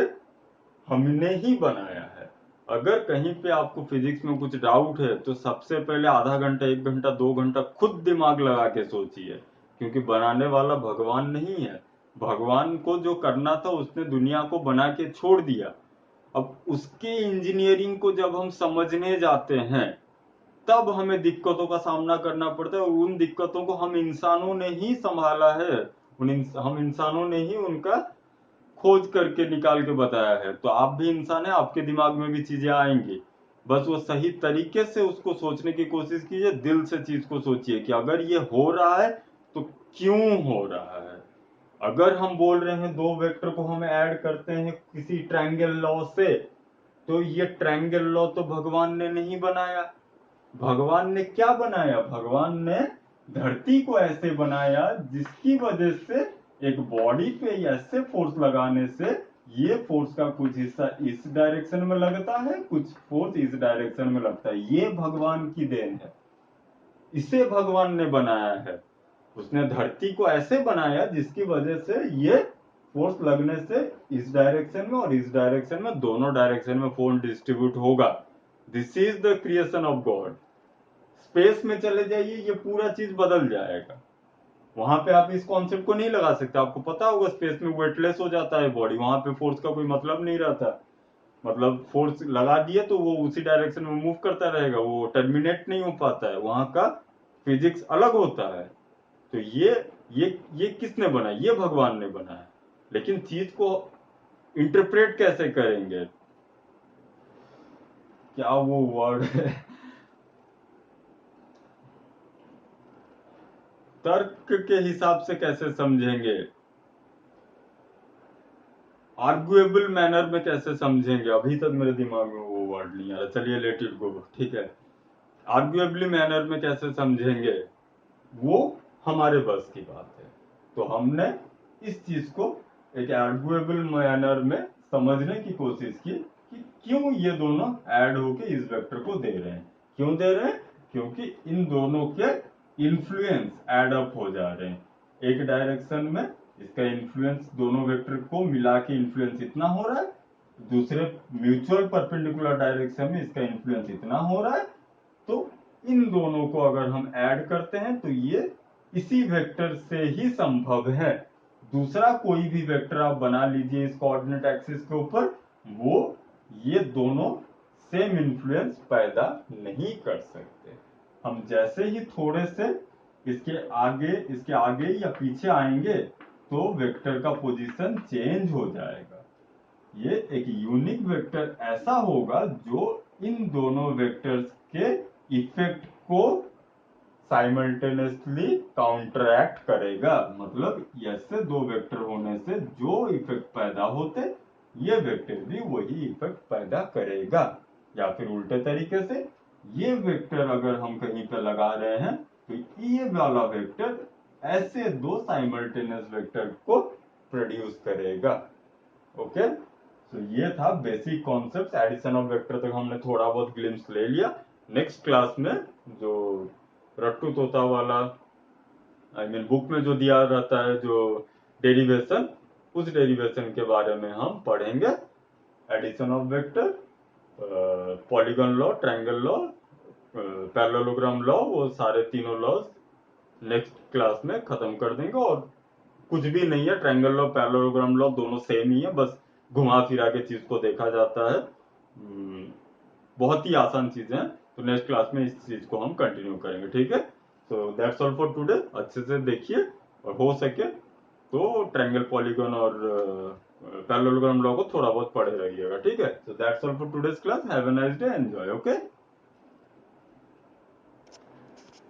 हमने ही बनाया है। अगर कहीं पे आपको फिजिक्स में कुछ डाउट है, तो सबसे पहले आधा घंटा, 1 घंटा, 2 घंटा खुद दिमाग लगा के सोचिए, क्योंकि बनाने वाला भगवान नहीं है। भगवान को जो करना था उसने दुनिया को बना के छोड़ दिया, अब उसके इंजीनियरिंग को जब हम समझने जाते हैं, तब हमें दिक्कतों का सामना करना पड़ता है, और उन दिक्कतों को हम इंसानों ने ही संभाला है, हम इंसानों ने ही उनका खोज करके निकाल के बताया है। तो आप भी इंसान है, आपके दिमाग में भी चीजें आएंगी, बस वो सही तरीके से उसको सोचने की कोशिश कीजिए, दिल से चीज को सोचिए कि अगर ये हो रहा है तो क्यों हो रहा है। अगर हम बोल रहे हैं दो वेक्टर को हम ऐड करते हैं किसी ट्रायंगल लॉ से, तो ये ट्रायंगल लॉ तो भगवान ने नहीं बनाया। भगवान ने क्या बनाया, भगवान ने धरती को ऐसे बनाया जिसकी वजह से एक बॉडी पे ऐसे फोर्स लगाने से ये फोर्स का कुछ हिस्सा इस डायरेक्शन में लगता है, कुछ फोर्स इस डायरेक्शन में लगता है। ये भगवान की देन है, इसे भगवान ने बनाया है। उसने धरती को ऐसे बनाया जिसकी वजह से ये फोर्स लगने से इस डायरेक्शन में और इस डायरेक्शन में, दोनों डायरेक्शन में फोर्स डिस्ट्रीब्यूट होगा। This is the creation of God. Space में चले जाइए, ये पूरा चीज बदल जाएगा, वहां पे आप इस कॉन्सेप्ट को नहीं लगा सकते। आपको पता होगा स्पेस में वेटलेस हो जाता है बॉडी, वहां पे फोर्स का कोई मतलब नहीं रहता, मतलब फोर्स लगा दिए तो वो उसी डायरेक्शन में मूव करता रहेगा, वो टर्मिनेट नहीं हो पाता है, वहां का फिजिक्स अलग होता है। तो ये किसने बनाया? ये भगवान ने बनाया। लेकिन चीज को इंटरप्रेट कैसे करेंगे? क्या वो वर्ड है? तर्क के हिसाब से कैसे समझेंगे? आर्गुएबल मैनर में कैसे समझेंगे? अभी तक मेरे दिमाग में वो वर्ड नहीं आ रहा। चलिए लेट इट गो, ठीक है। आर्गुएबली मैनर में कैसे समझेंगे, वो हमारे बस की बात है। तो हमने इस चीज को एक आर्गुएबल मैनर में समझने की कोशिश की कि क्यों ये दोनों ऐड होके इस वेक्टर को दे रहे हैं। क्यों दे रहे हैं? क्योंकि इन दोनों के इन्फ्लुएंस ऐड अप हो जा रहे हैं। एक डायरेक्शन में इसका इन्फ्लुएंस, दोनों वेक्टर को मिला के इन्फ्लुएंस इतना हो रहा है, दूसरे म्यूचुअल परपेंडिकुलर डायरेक्शन में इसका इन्फ्लुएंस इतना हो रहा है। तो इन दोनों को अगर हम ऐड करते हैं तो ये इसी वेक्टर से ही संभव है। दूसरा कोई भी वेक्टर आप बना लीजिए इस कोऑर्डिनेट एक्सिस के ऊपर, वो ये दोनों सेम इन्फ्लुएंस पैदा नहीं कर सकते। हम जैसे ही थोड़े से इसके आगे या पीछे आएंगे तो वेक्टर का पोजीशन चेंज हो जाएगा। ये एक यूनिक वेक्टर ऐसा होगा जो इन दोनों वेक्टर्स के इफेक्ट को साइमल्टेनियसली काउंटरैक्ट करेगा। मतलब ऐसे दो वेक्टर होने से जो इफेक्ट पैदा होते, ये वेक्टर भी वही इफेक्ट पैदा करेगा। या फिर उल्टे तरीके से ये वेक्टर अगर हम कहीं पे लगा रहे हैं तो ये वाला वेक्टर ऐसे दो साइमल्टेनियस वेक्टर को प्रोड्यूस करेगा। ओके, तो ये था basic concept addition of vector तक हमने थोड़ा बहुत ग्लिम्स ले लिया। नेक्स्ट क्लास में जो रट्टू तोता वाला बुक में जो दिया रहता है जो डेरिवेशन, उस डेरिवेशन के बारे में हम पढ़ेंगे। Addition of vector, polygon law, triangle law, parallelogram law, वो सारे तीनों लॉज नेक्स्ट क्लास में खत्म कर देंगे। और कुछ भी नहीं है, ट्रायंगल लॉ पैरेललोग्राम लॉ दोनों सेम ही है, बस घुमा फिरा के चीज को देखा जाता है। बहुत ही आसान चीजें हैं। तो नेक्स्ट क्लास में इस चीज को हम कंटिन्यू करेंगे, ठीक है। So that's all for today. अच्छे से देखिए और हो सके तो ट्रायंगल, पॉलीगन और पैरेललोग्राम लॉ को थोड़ा बहुत पढ़े रहिएगा, ठीक है। So that's all for today's class. Have a nice day, enjoy. Okay.